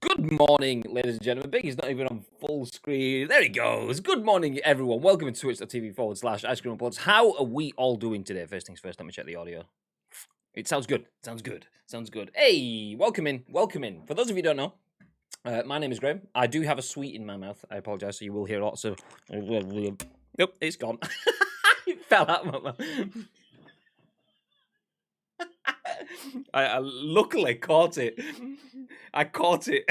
Good morning, ladies and gentlemen. Biggie's not even on full screen. There he goes. Good morning, everyone. Welcome to twitch.tv/Ice Cream Uploads. How are we all doing today? First things first, let me check the audio. It sounds good. Sounds good. Sounds good. Hey, welcome in. Welcome in. For those of you who don't know, my name is Graham. I do have a sweet in my mouth. I apologize, so you will hear lots of... Nope, it's gone. It fell out of my mouth. I luckily caught it. I caught it.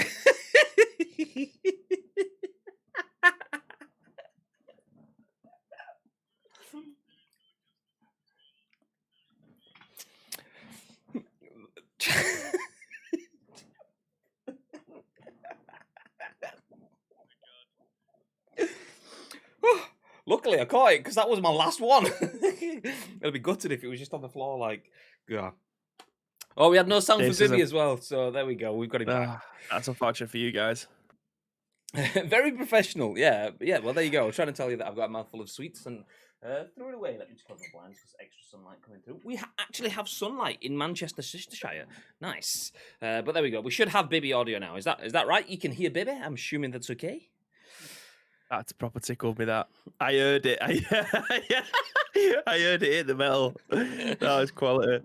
Luckily, I caught it because that was my last one. It'll be gutted if it was just on the floor, like, yeah. Oh, we had no sound for Bibby as well, so there we go. We've got it back. That's unfortunate for you guys. Very professional, yeah. Yeah, well, there you go. I was trying to tell you that I've got a mouthful of sweets and threw it away. Let me just close my blinds because extra sunlight coming through. We actually have sunlight in Manchester. Nice. But there we go. We should have Bibby audio now. Is that right? You can hear Bibby? I'm assuming that's okay. That's proper tickled me. That I heard it. I heard it hit the metal. That was quality.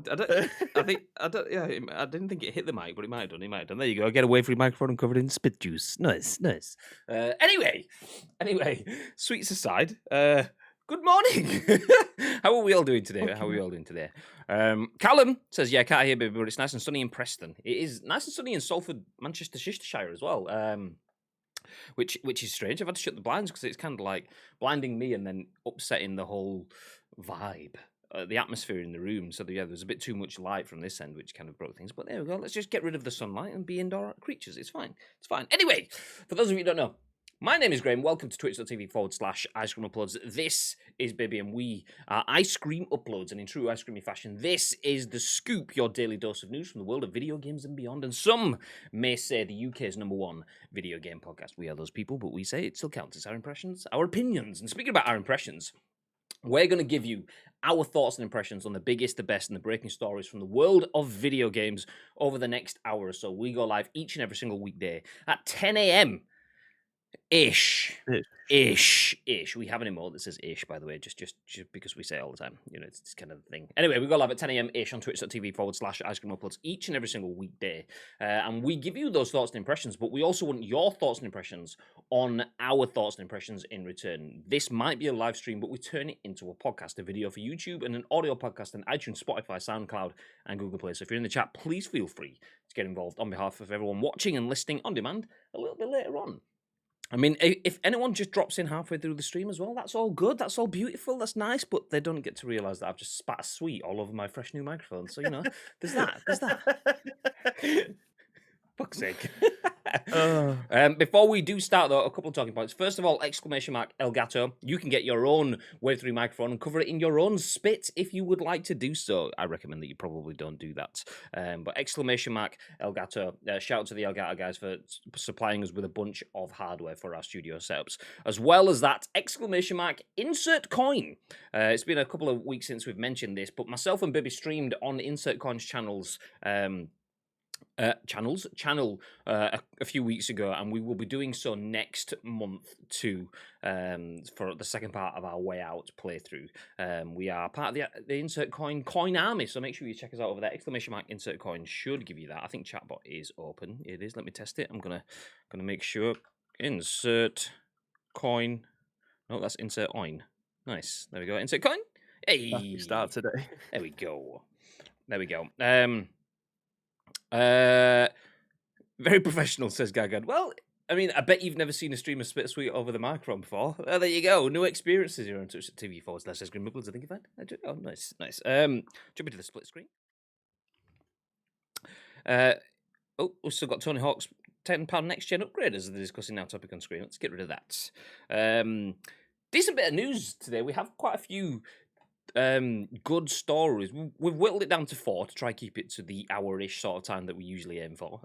I didn't think it hit the mic, but it might have done. There you go. Get away from your microphone and covered in spit juice. Nice. Anyway, sweets aside, good morning. How are we all doing today? Callum says, yeah, I can't hear Baby, but it's nice and sunny in Preston. It is nice and sunny in Salford, Manchestershire as well. Which is strange. I've had to shut the blinds because it's kind of like blinding me and then upsetting the whole vibe, the atmosphere in the room. So yeah, there's a bit too much light from this end, which kind of broke things. But there we go. Let's just get rid of the sunlight and be indoor creatures. It's fine. Anyway, for those of you who don't know, my name is Graham. Welcome to twitch.tv/Ice Cream Uploads. This is Bibby, and we are Ice Cream Uploads. And in true ice creamy fashion, this is The Scoop, your daily dose of news from the world of video games and beyond. And some may say the UK's #1 video game podcast. We are those people, but we say it still counts. It's our impressions, our opinions. And speaking about our impressions, we're going to give you our thoughts and impressions on the biggest, the best, and the breaking stories from the world of video games over the next hour or so. We go live each and every single weekday at 10 a.m. Ish. We have an emote that says ish, by the way, just because we say it all the time. You know, it's kind of the thing. Anyway, we go live at 10 a.m. ish on twitch.tv/Ice Cream Uploads each and every single weekday. And we give you those thoughts and impressions, but we also want your thoughts and impressions on our thoughts and impressions in return. This might be a live stream, but we turn it into a podcast, a video for YouTube, and an audio podcast on iTunes, Spotify, SoundCloud, and Google Play. So if you're in the chat, please feel free to get involved on behalf of everyone watching and listening on demand a little bit later on. I mean, if anyone just drops in halfway through the stream as well, that's all good. That's all beautiful. That's nice. But they don't get to realise that I've just spat a sweet all over my fresh new microphone. So, you know, there's that. Fuck's sake. Before we do start, though, a couple of talking points. First of all, ! Elgato. You can get your own Wave 3 microphone and cover it in your own spit if you would like to do so. I recommend that you probably don't do that. But ! Elgato. Shout out to the Elgato guys for supplying us with a bunch of hardware for our studio setups. As well as that, ! Insert Coin. It's been a couple of weeks since we've mentioned this, but myself and Bibby streamed on Insert Coin's channel a few weeks ago, and we will be doing so next month too, for the second part of our Way Out playthrough. We are part of the Insert Coin army, so make sure you check us out over there. ! Insert Coin should give you that. I think chatbot is open. It is. Let me test it. I'm gonna make sure. Insert Coin. No, that's Insert Oin. Nice. There we go. Insert Coin. Hey. Happy start today. There we go. Very professional, says Gagad. Well, I mean, I bet you've never seen a streamer spit a sweet over the microphone before. There you go. New experiences here on twitch.tv/Ice Cream Uploads. I think you've had. Oh, nice. Jump into the split screen. We've still got Tony Hawk's £10 next gen upgrade as the discussing now topic on screen. Let's get rid of that. Decent bit of news today. We have quite a few good stories. We've whittled it down to 4 to try and keep it to the hour-ish sort of time that we usually aim for.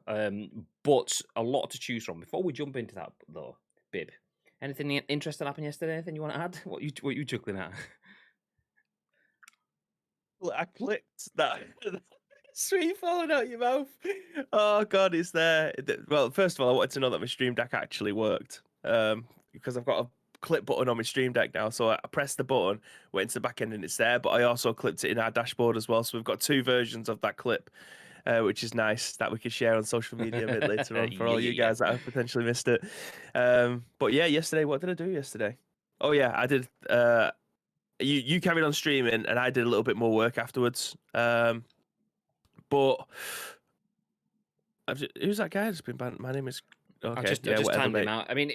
But a lot to choose from. Before we jump into that, though, Bib, anything interesting happened yesterday? Anything you want to add? What you chuckling at? Well, I clicked that. Sweet falling out your mouth. Oh god, it's there. Well, first of all, I wanted to know that my Stream Deck actually worked. Because I've got a clip button on my Stream Deck now. So I pressed the button, went into the back end, and it's there. But I also clipped it in our dashboard as well. So we've got 2 versions of that clip, which is nice that we can share on social media a bit later on for all you guys that have potentially missed it. But yeah, yesterday, what did I do yesterday? Oh yeah, I did. You carried on streaming, and I did a little bit more work afterwards. But who's that guy that's been banned? My name is. Okay, I just timed him out. I mean,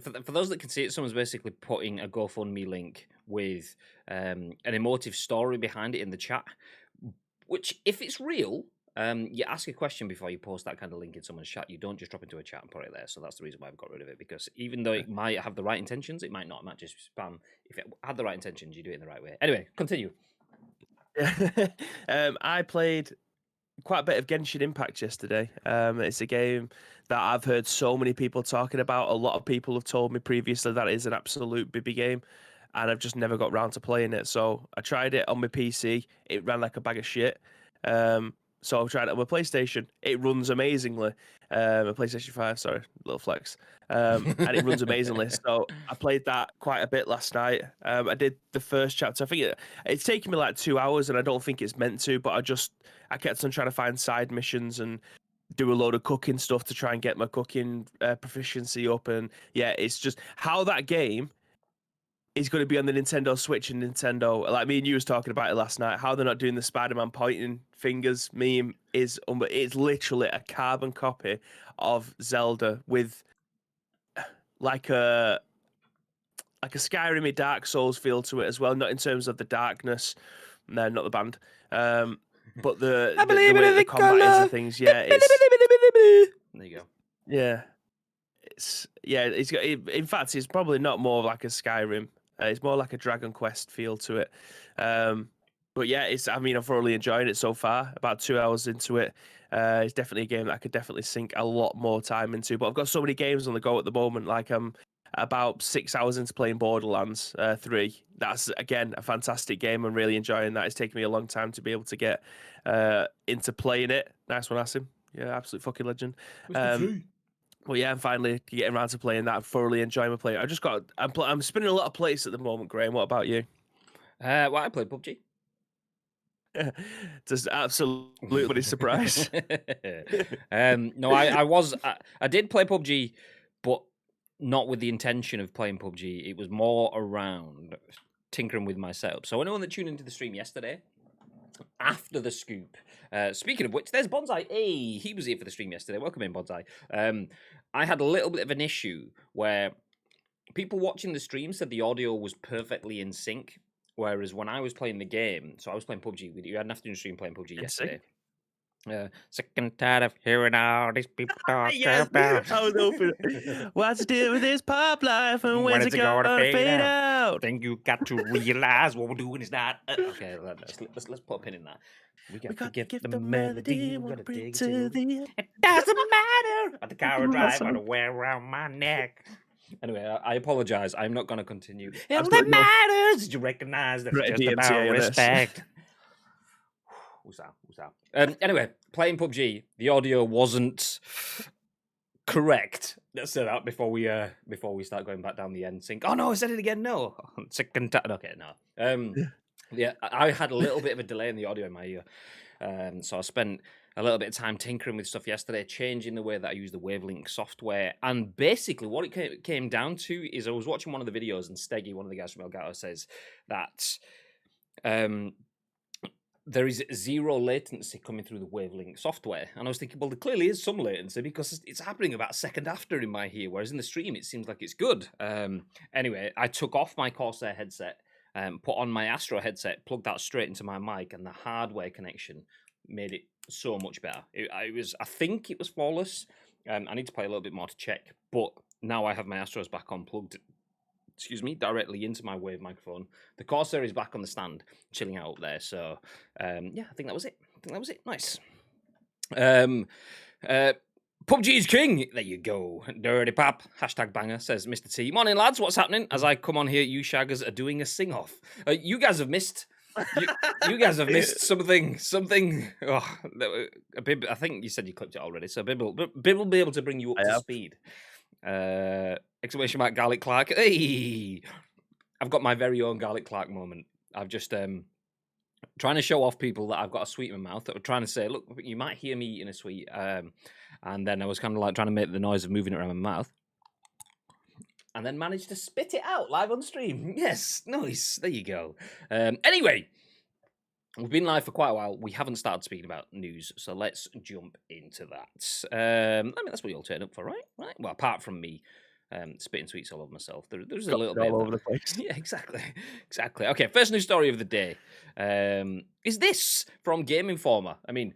for those that can see it, someone's basically putting a GoFundMe link with an emotive story behind it in the chat. Which, if it's real, you ask a question before you post that kind of link in someone's chat. You don't just drop into a chat and put it there. So that's the reason why I've got rid of it. Because even though it might have the right intentions, it might not. It might just spam. If it had the right intentions, you do it in the right way. Anyway, continue. I played quite a bit of Genshin Impact yesterday. It's a game that I've heard so many people talking about. A lot of people have told me previously that it is an absolute baby game, and I've just never got round to playing it. So I tried it on my PC. It ran like a bag of shit. So I've tried it on my PlayStation. It runs amazingly. My PlayStation 5, sorry, little flex. And it runs amazingly. So I played that quite a bit last night. I did the first chapter. I think it's taken me like 2 hours, and I don't think it's meant to, but I kept on trying to find side missions and do a load of cooking stuff to try and get my cooking proficiency up. And yeah, it's just how that game is going to be on the Nintendo Switch and Nintendo. Like me and you was talking about it last night. How they're not doing the Spider-Man pointing fingers meme is it's literally a carbon copy of Zelda with like a Skyrim Dark Souls feel to it as well. Not in terms of the darkness, no, not the band, but the way the combat is and things. Yeah, it's there you go. Yeah, it's got. In fact, it's probably not more like a Skyrim. It's more like a Dragon Quest feel to it. But yeah, I mean, I've thoroughly enjoyed it so far. About 2 hours into it. It's definitely a game that I could definitely sink a lot more time into. But I've got so many games on the go at the moment. Like I'm about 6 hours into playing Borderlands 3. That's again a fantastic game. I'm really enjoying that. It's taken me a long time to be able to get into playing it. Nice one, Asim. Yeah, absolute fucking legend. Well, yeah, I'm finally getting around to playing that. I'm thoroughly enjoying my play. I'm spinning a lot of plates at the moment, Graham. What about you? Well, I played PUBG. Just absolutely surprised. No, I did play PUBG, but not with the intention of playing PUBG. It was more around tinkering with my setup. So anyone that tuned into the stream yesterday, after the scoop, speaking of which, there's Bonsai. Hey, he was here for the stream yesterday. Welcome in, Bonsai. I had a little bit of an issue where people watching the stream said the audio was perfectly in sync, whereas when I was playing the game, so I was playing PUBG. You had an afternoon stream playing PUBG yesterday. Sick and tired of hearing all these people talk about. I was hoping. What's to do with this pop life and when's it gonna fade out? Think you got to realize what we're doing is not. Okay, let's put a pin in that. We got to get the melody. We got to dig to the end. It doesn't matter. At the car I drive, I don't wear around my neck. Anyway, I apologize. I'm not going to continue. All that matters is you recognize that it's just about respect. Who's that? Anyway, playing PUBG, the audio wasn't correct. Let's say that before we start going back down the end sync. Oh no, I said it again. No, sick and tired. Okay, no. Yeah, I had a little bit of a delay in the audio in my ear, so I spent a little bit of time tinkering with stuff yesterday, changing the way that I use the Wavelink software. And basically, what it came down to is I was watching one of the videos, and Steggy, one of the guys from Elgato, says that there is zero latency coming through the Wavelink software. And I was thinking, well, there clearly is some latency because it's happening about a second after in my ear, whereas in the stream, it seems like it's good. Anyway, I took off my Corsair headset, put on my Astro headset, plugged that straight into my mic, and the hardware connection made it so much better. I think it was flawless. I need to play a little bit more to check, but now I have my Astros back on plugged, directly into my Wave microphone. The Corsair is back on the stand, chilling out up there. So, yeah, I think that was it. Nice. PUBG is king. There you go. Dirty pap. #banger, says Mr. T. Morning, lads. What's happening? As I come on here, you shaggers are doing a sing-off. You guys have missed You guys have missed something. Oh, Bib, I think you said you clipped it already. So Bib will be able to bring you up I to have. speed. Exclamation mark Garlic Clark. Hey, I've got my very own Garlic Clark moment. I've just trying to show off people that I've got a sweet in my mouth. That were trying to say, look, you might hear me eating a sweet. And then I was kind of like trying to make the noise of moving it around my mouth. And then managed to spit it out live on stream. Yes, nice. There you go. Anyway, we've been live for quite a while. We haven't started speaking about news, so let's jump into that. I mean, that's what you all turn up for, right? Right. Well, apart from me spitting sweets all over myself, there's a little bit all of over the place. Yeah, exactly. Okay, first news story of the day is this from Game Informer. I mean,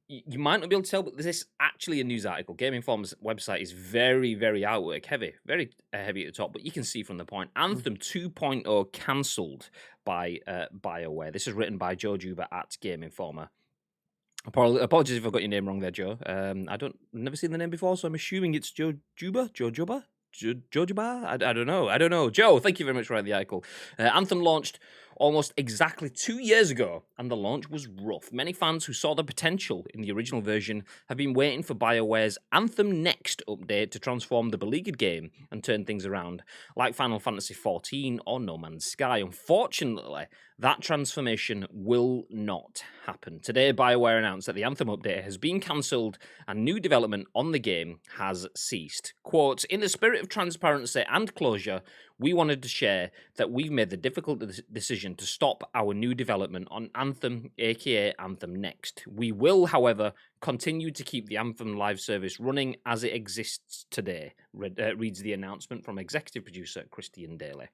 you might not be able to tell, but this is actually a news article. Game Informer's website is very, very artwork heavy, very heavy at the top, but you can see from the point. Anthem 2.0 cancelled by BioWare. This is written by JUBA at Game Informer. Apologies if I got your name wrong there, Joe. Never seen the name before, so I'm assuming it's JUBA. I don't know. Joe, thank you very much for writing the article. Anthem launched almost exactly 2 years ago, and the launch was rough. Many fans who saw the potential in the original version have been waiting for BioWare's Anthem Next update to transform the beleaguered game and turn things around, like Final Fantasy XIV or No Man's Sky. Unfortunately, that transformation will not happen. Today, BioWare announced that the Anthem update has been cancelled and new development on the game has ceased. Quote, in the spirit of transparency and closure, we wanted to share that we've made the difficult decision to stop our new development on Anthem, aka Anthem Next. We will, however, continue to keep the Anthem live service running as it exists today, reads the announcement from executive producer Christian Daly.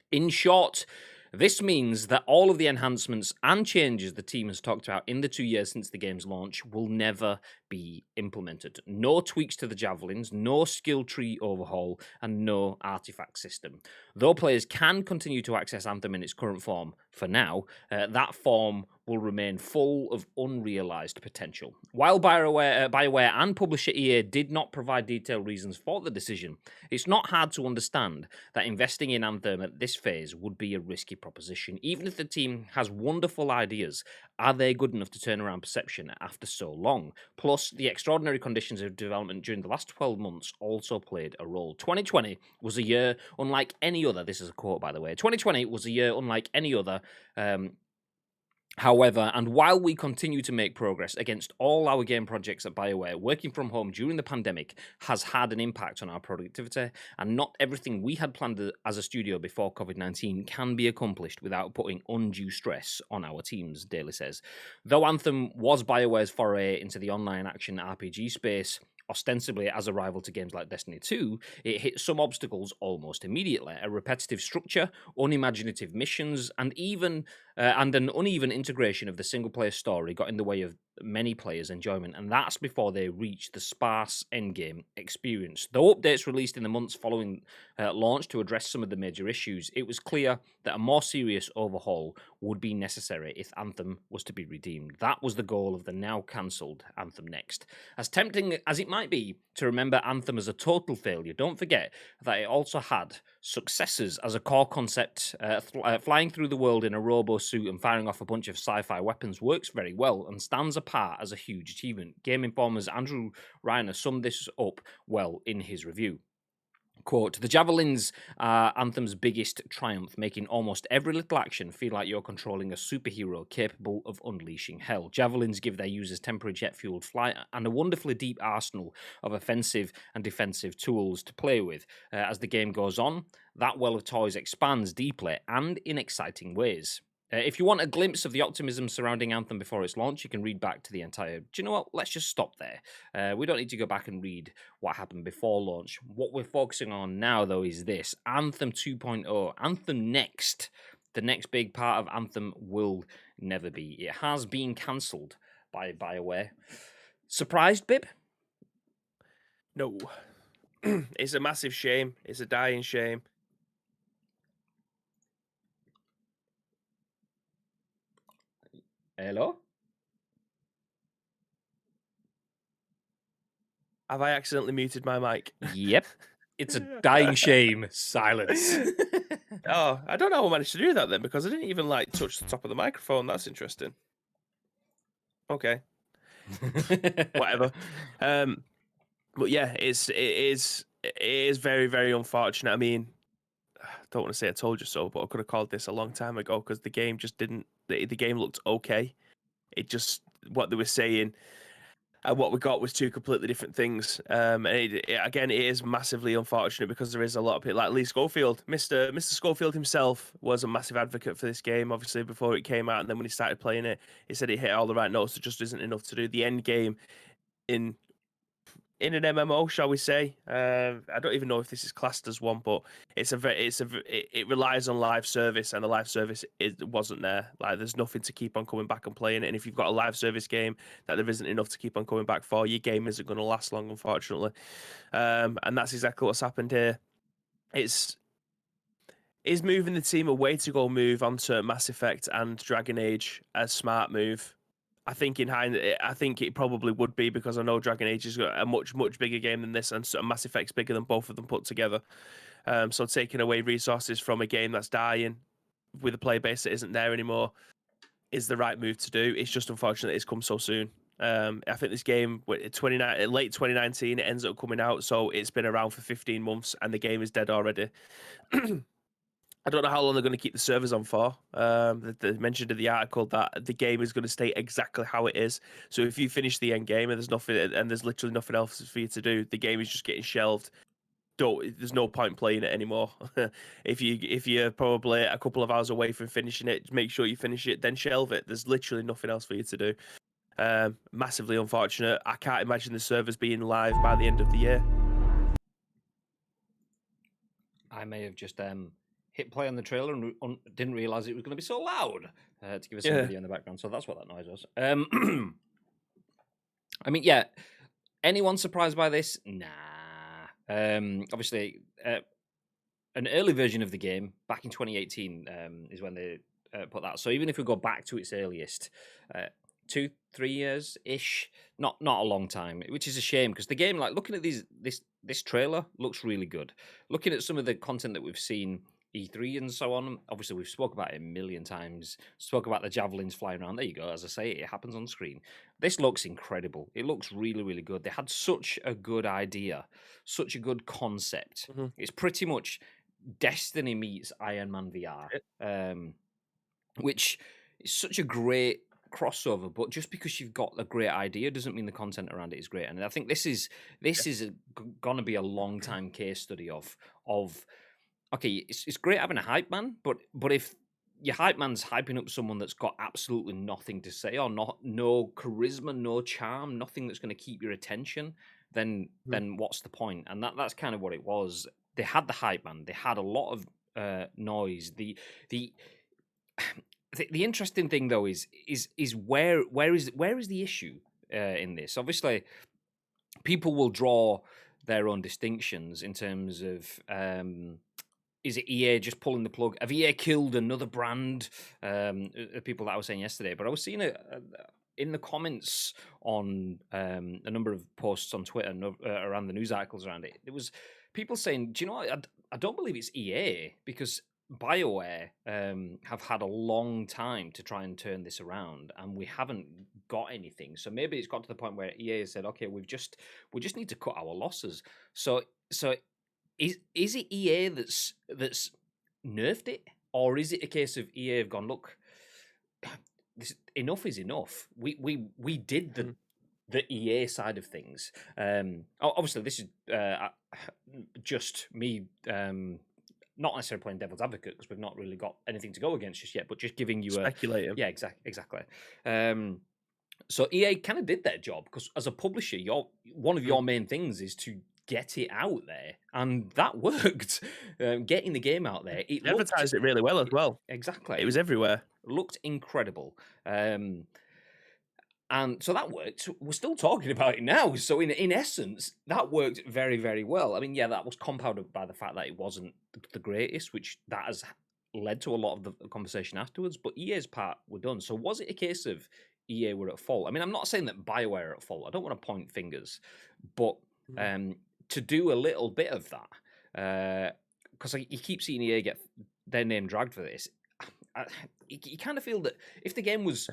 In short, this means that all of the enhancements and changes the team has talked about in the 2 years since the game's launch will never be implemented. No tweaks to the javelins, no skill tree overhaul, and no artifact system. Though players can continue to access Anthem in its current form for now, that form will remain full of unrealized potential. While BioWare and publisher EA did not provide detailed reasons for the decision, it's not hard to understand that investing in Anthem at this phase would be a risky proposition. Even if the team has wonderful ideas, are they good enough to turn around perception after so long? Plus, the extraordinary conditions of development during the last 12 months also played a role. 2020 was a year unlike any other. This is a quote, by the way. 2020 was a year unlike any other. However, and while we continue to make progress against all our game projects at BioWare, working from home during the pandemic has had an impact on our productivity, and not everything we had planned as a studio before COVID-19 can be accomplished without putting undue stress on our teams, Daly says. Though Anthem was BioWare's foray into the online action RPG space, ostensibly as a rival to games like Destiny 2, it hit some obstacles almost immediately. A repetitive structure, unimaginative missions, and an uneven integration of the single-player story got in the way of many players' enjoyment, and that's before they reached the sparse endgame experience. Though updates released in the months following launch to address some of the major issues, it was clear that a more serious overhaul would be necessary if Anthem was to be redeemed. That was the goal of the now cancelled Anthem Next. As tempting as it might be to remember Anthem as a total failure, don't forget that it also had successes as a core concept. Flying through the world in a robo suit and firing off a bunch of sci-fi weapons works very well and stands apart as a huge achievement. Game Informer's Andrew Reiner summed this up well in his review. Quote, the javelins are Anthem's biggest triumph, making almost every little action feel like you're controlling a superhero capable of unleashing hell. Javelins give their users temporary jet-fueled flight and a wonderfully deep arsenal of offensive and defensive tools to play with. As the game goes on, that well of toys expands deeply and in exciting ways. If you want a glimpse of the optimism surrounding Anthem before its launch, you can read back to the entire... Do you know what? Let's just stop there. We don't need to go back and read what happened before launch. What we're focusing on now, though, is this. Anthem 2.0. Anthem Next. The next big part of Anthem will never be. It has been cancelled by BioWare. Surprised, Bib? No. It's a massive shame. It's a dying shame. Hello? Have I accidentally muted my mic? Yep. It's a dying shame. Silence. Oh, I don't know how I managed to do that then, because I didn't even like touch the top of the microphone. That's interesting. Okay, whatever. But yeah, it is very, very unfortunate. I mean, I don't want to say I told you so, but I could have called this a long time ago, because the game just didn't. The game looked okay. It just, what they were saying and what we got was two completely different things. And again, it is massively unfortunate, because there is a lot of people like Lee Schofield. Mr. Schofield himself was a massive advocate for this game, obviously, before it came out. And then when he started playing it, he said it hit all the right notes. It just isn't enough to do the end game in an MMO, shall we say? I don't even know if this is classed as one, but it relies on live service, and the live service wasn't there. Like, there's nothing to keep on coming back and playing it. And if you've got a live service game that there isn't enough to keep on coming back for, your game isn't going to last long, unfortunately. And that's exactly what's happened here. Is moving the team away to go move onto Mass Effect and Dragon Age a smart move? I think I think it probably would be, because I know Dragon Age is a much, much bigger game than this, and Mass Effect's bigger than both of them put together. So taking away resources from a game that's dying with a player base that isn't there anymore is the right move to do. It's just unfortunate it's come so soon. I think this game, late 2019, it ends up coming out, so it's been around for 15 months, and the game is dead already. I don't know how long they're going to keep the servers on for. They mentioned in the article that the game is going to stay exactly how it is. So if you finish the end game and there's literally nothing else for you to do, the game is just getting shelved. There's no point playing it anymore. If you're probably a couple of hours away from finishing it, make sure you finish it, then shelve it. There's literally nothing else for you to do. Massively unfortunate. I can't imagine the servers being live by the end of the year. I may have just hit play on the trailer and didn't realize it was going to be so loud to give us some video in the background. So that's what that noise was. I mean, yeah. Anyone surprised by this? Nah. Obviously, an early version of the game back in 2018 is when they put that. So even if we go back to its earliest, 2-3 years ish, not a long time, which is a shame, because the game, like, looking at this trailer looks really good. Looking at some of the content that we've seen, E3 and so on, obviously we've spoke about it a million times, spoke about the javelins flying around. There you go. As I say, it happens on screen. This looks incredible. It looks really, really good. They had such a good idea, such a good concept. Mm-hmm. It's pretty much Destiny meets Iron Man VR, which is such a great crossover. But just because you've got a great idea doesn't mean the content around it is great. And I think this is gonna be a long time case study of okay, it's great having a hype man, but if your hype man's hyping up someone that's got absolutely nothing to say, or no charisma, no charm, nothing that's going to keep your attention, then what's the point? And that's kind of what it was. They had the hype man. They had a lot of noise. The interesting thing though is where is the issue in this? Obviously, people will draw their own distinctions in terms of is it EA just pulling the plug? Have EA killed another brand? People that I was saying yesterday, but I was seeing it in the comments on a number of posts on Twitter around the news articles around it. There was people saying, "Do you know what? I don't believe it's EA, because BioWare have had a long time to try and turn this around, and we haven't got anything. So maybe it's got to the point where EA has said, okay, we just need to cut our losses. So is it EA that's nerfed it, or is it a case of EA have gone, look, enough is enough. We did the EA side of things. Obviously, this is just me. Not necessarily playing devil's advocate, because we've not really got anything to go against just yet, but just giving you speculating. Yeah, exactly. So EA kind of did their job, because as a publisher, one of your main things is to get it out there, and that worked. Getting the game out there, it advertised it really well as well. Exactly, it was everywhere. Looked incredible. And so that worked. We're still talking about it now. So in essence, that worked very, very well. I mean, yeah, that was compounded by the fact that it wasn't the greatest, which that has led to a lot of the conversation afterwards. But EA's part were done. So was it a case of EA were at fault? I mean, I'm not saying that BioWare are at fault. I don't want to point fingers. But to do a little bit of that, because you keep seeing EA get their name dragged for this. You kind of feel that if the game was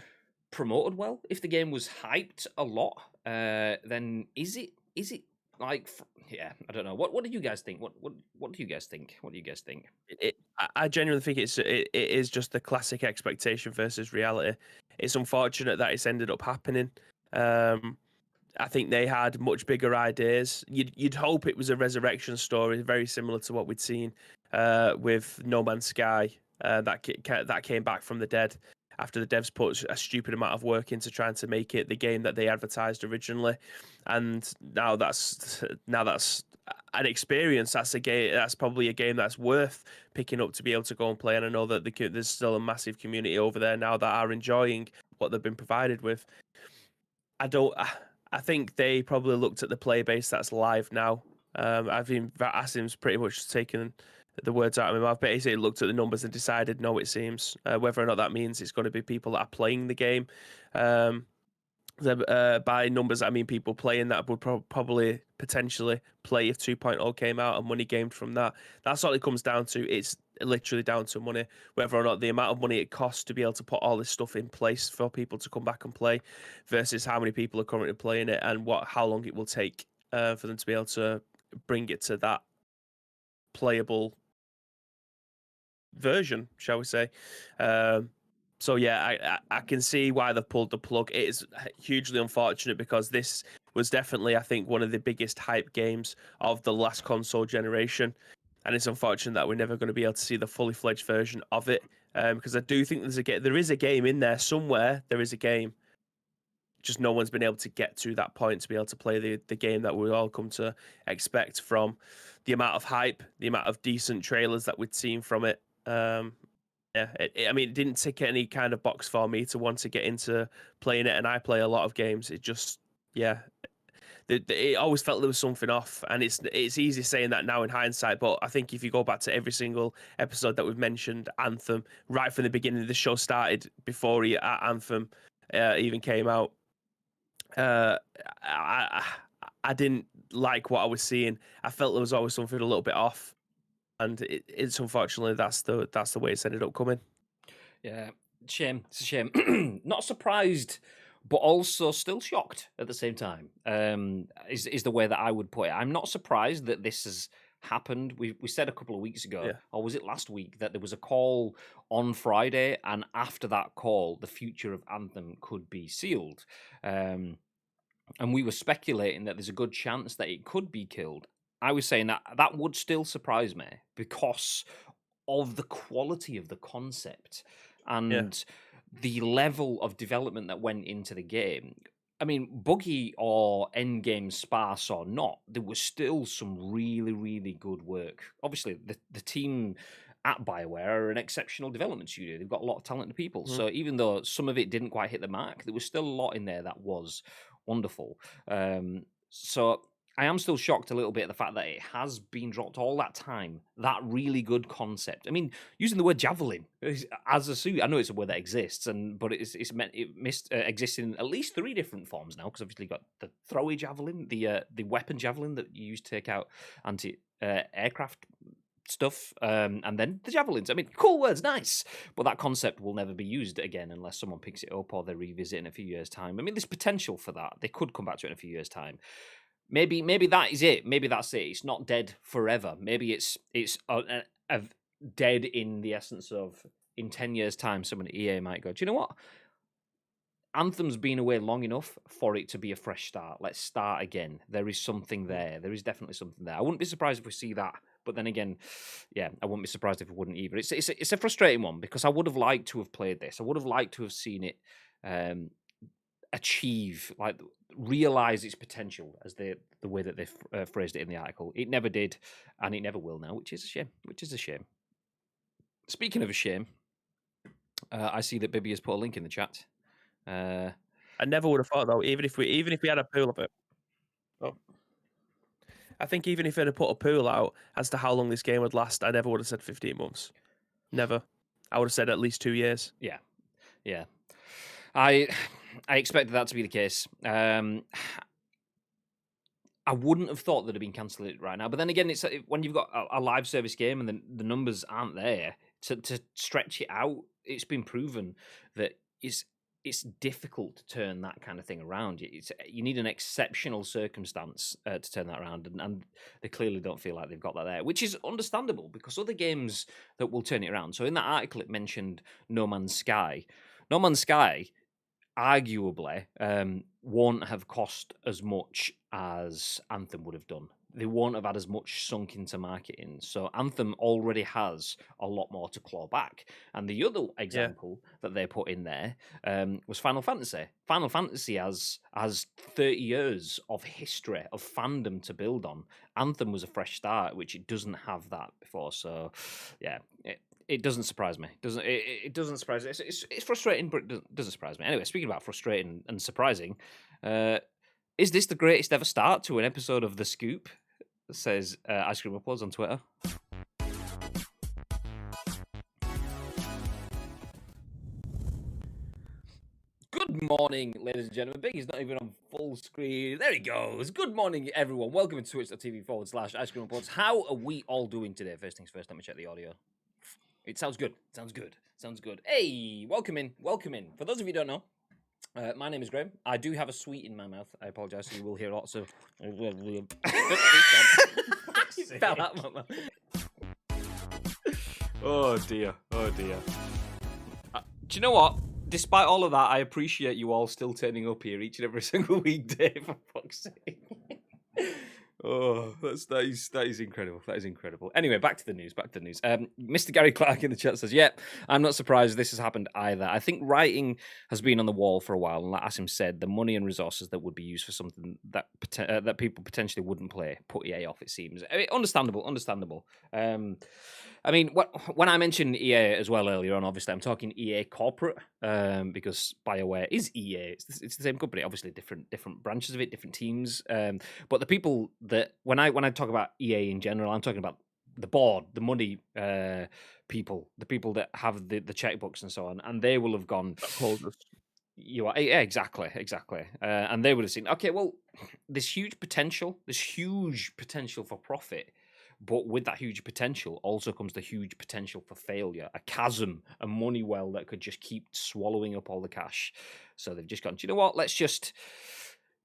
promoted well, if the game was hyped a lot, then is it like yeah, I don't know. What do you guys think? What do you guys think? What do you guys think? I genuinely think it is just the classic expectation versus reality. It's unfortunate that it's ended up happening. I think they had much bigger ideas. You'd hope it was a resurrection story, very similar to what we'd seen with No Man's Sky, that came back from the dead after the devs put a stupid amount of work into trying to make it the game that they advertised originally, and now that's an experience. That's a game. That's probably a game that's worth picking up to be able to go and play. And I know that there's still a massive community over there now that are enjoying what they've been provided with. I think they probably looked at the player base that's live now. I think Asim's pretty much taken the words out of my mouth. Basically, looked at the numbers and decided, no, it seems whether or not that means it's going to be people that are playing the game. By numbers, I mean people playing that would probably potentially play if 2.0 came out and money gained from that. That's all it comes down to. It's literally down to money, whether or not the amount of money it costs to be able to put all this stuff in place for people to come back and play versus how many people are currently playing it and how long it will take for them to be able to bring it to that playable version, shall we say. So yeah, I can see why they've pulled the plug. It is hugely unfortunate because this was definitely, I think, one of the biggest hype games of the last console generation, and it's unfortunate that we're never going to be able to see the fully fledged version of it. Because I do think there is a game in there somewhere. There is a game, just no one's been able to get to that point to be able to play the game that we all come to expect from the amount of hype, the amount of decent trailers that we'd seen from it. Yeah, I mean, it didn't tick any kind of box for me to want to get into playing it, and I play a lot of games. It just, yeah, it always felt there was something off, and it's easy saying that now in hindsight, but I think if you go back to every single episode that we've mentioned, Anthem, right from the beginning, the show started before Anthem even came out. I didn't like what I was seeing. I felt there was always something a little bit off, and it's unfortunately that's the way it's ended up coming. Yeah, shame. It's a shame. Not surprised, but also still shocked at the same time. Is the way that I would put it. I'm not surprised that this has happened. We said a couple of weeks ago, Yeah. or was it last week, that there was a call on Friday, and after that call, the future of Anthem could be sealed. And we were speculating that there's a good chance that it could be killed. I was saying that would still surprise me because of the quality of the concept and the level of development that went into the game. I mean, buggy or endgame sparse or not, there was still some really, really good work. Obviously, the team at BioWare are an exceptional development studio. They've got a lot of talented people. So even though some of it didn't quite hit the mark, there was still a lot in there that was wonderful. So I am still shocked a little bit at the fact that it has been dropped all that time. That really good concept. I mean, using the word javelin as a suit. I know it's a word that exists, but it exists in at least 3 different forms now. Because obviously, you've got the throwy javelin, the weapon javelin that you use to take out anti-aircraft stuff, and then the javelins. I mean, cool words, nice, but that concept will never be used again unless someone picks it up or they revisit in a few years' time. I mean, there's potential for that. They could come back to it in a few years' time. Maybe that is it. Maybe that's it. It's not dead forever. Maybe it's dead in the essence of in 10 years' time, someone at EA might go, do you know what? Anthem's been away long enough for it to be a fresh start. Let's start again. There is something there. There is definitely something there. I wouldn't be surprised if we see that. But then again, yeah, I wouldn't be surprised if it wouldn't either. It's a frustrating one because I would have liked to have played this. I would have liked to have seen it achieve, like, realize its potential, as the way that they phrased it in the article. It never did, and it never will now, which is a shame. Speaking of a shame, I see that Bibby has put a link in the chat. I never would have thought though, even if we had a pool of it. Oh. I think even if it had put a pool out as to how long this game would last, I never would have said 15 months. Never. I would have said at least 2 years. Yeah. I expected that to be the case. I wouldn't have thought they'd have been cancelled right now. But then again, it's when you've got a live service game and the numbers aren't there to stretch it out. It's been proven that it's difficult to turn that kind of thing around. You need an exceptional circumstance to turn that around, and they clearly don't feel like they've got that there, which is understandable because other games that will turn it around. So in that article, it mentioned No Man's Sky. No Man's Sky arguably won't have cost as much as Anthem would have done. They won't have had as much sunk into marketing. So Anthem already has a lot more to claw back. And the other example that they put in there was Final Fantasy. Final Fantasy has 30 years of history, of fandom to build on. Anthem was a fresh start, which it doesn't have that before. So, yeah, it doesn't surprise me. It doesn't surprise me. It's frustrating, but it doesn't surprise me. Anyway, speaking about frustrating and surprising, is this the greatest ever start to an episode of The Scoop? Says Ice Cream Uploads on Twitter. Good morning, ladies and gentlemen. Biggie's not even on full screen. There he goes. Good morning, everyone. Welcome to twitch.tv/Ice Cream Uploads. How are we all doing today? First things first, let me check the audio. It sounds good. Sounds good. Sounds good. Hey, welcome in. Welcome in. For those of you who don't know, my name is Graham. I do have a sweet in my mouth. I apologise. So you will hear lots of. Fell out of my mouth. Oh dear. Oh dear. Do you know what? Despite all of that, I appreciate you all still turning up here each and every single weekday. For fuck's sake. Oh, that is incredible. That is incredible. Anyway, back to the news. Mr. Gary Clark in the chat says, "Yep, I'm not surprised this has happened either. I think writing has been on the wall for a while, and like Asim said, the money and resources that would be used for something that that people potentially wouldn't play put EA off. It seems. I mean, understandable. I mean, when I mentioned EA as well earlier on, obviously I'm talking EA corporate because BioWare is EA. It's the same company, obviously different branches of it, different teams. But the people that when I talk about EA in general, I'm talking about the board, the money people, the people that have the checkbooks and so on, and they will have gone. You are exactly, and they would have seen. Okay, well, this huge potential for profit. But with that huge potential also comes the huge potential for failure, a chasm, a money well that could just keep swallowing up all the cash. So they've just gone, do you know what? Let's just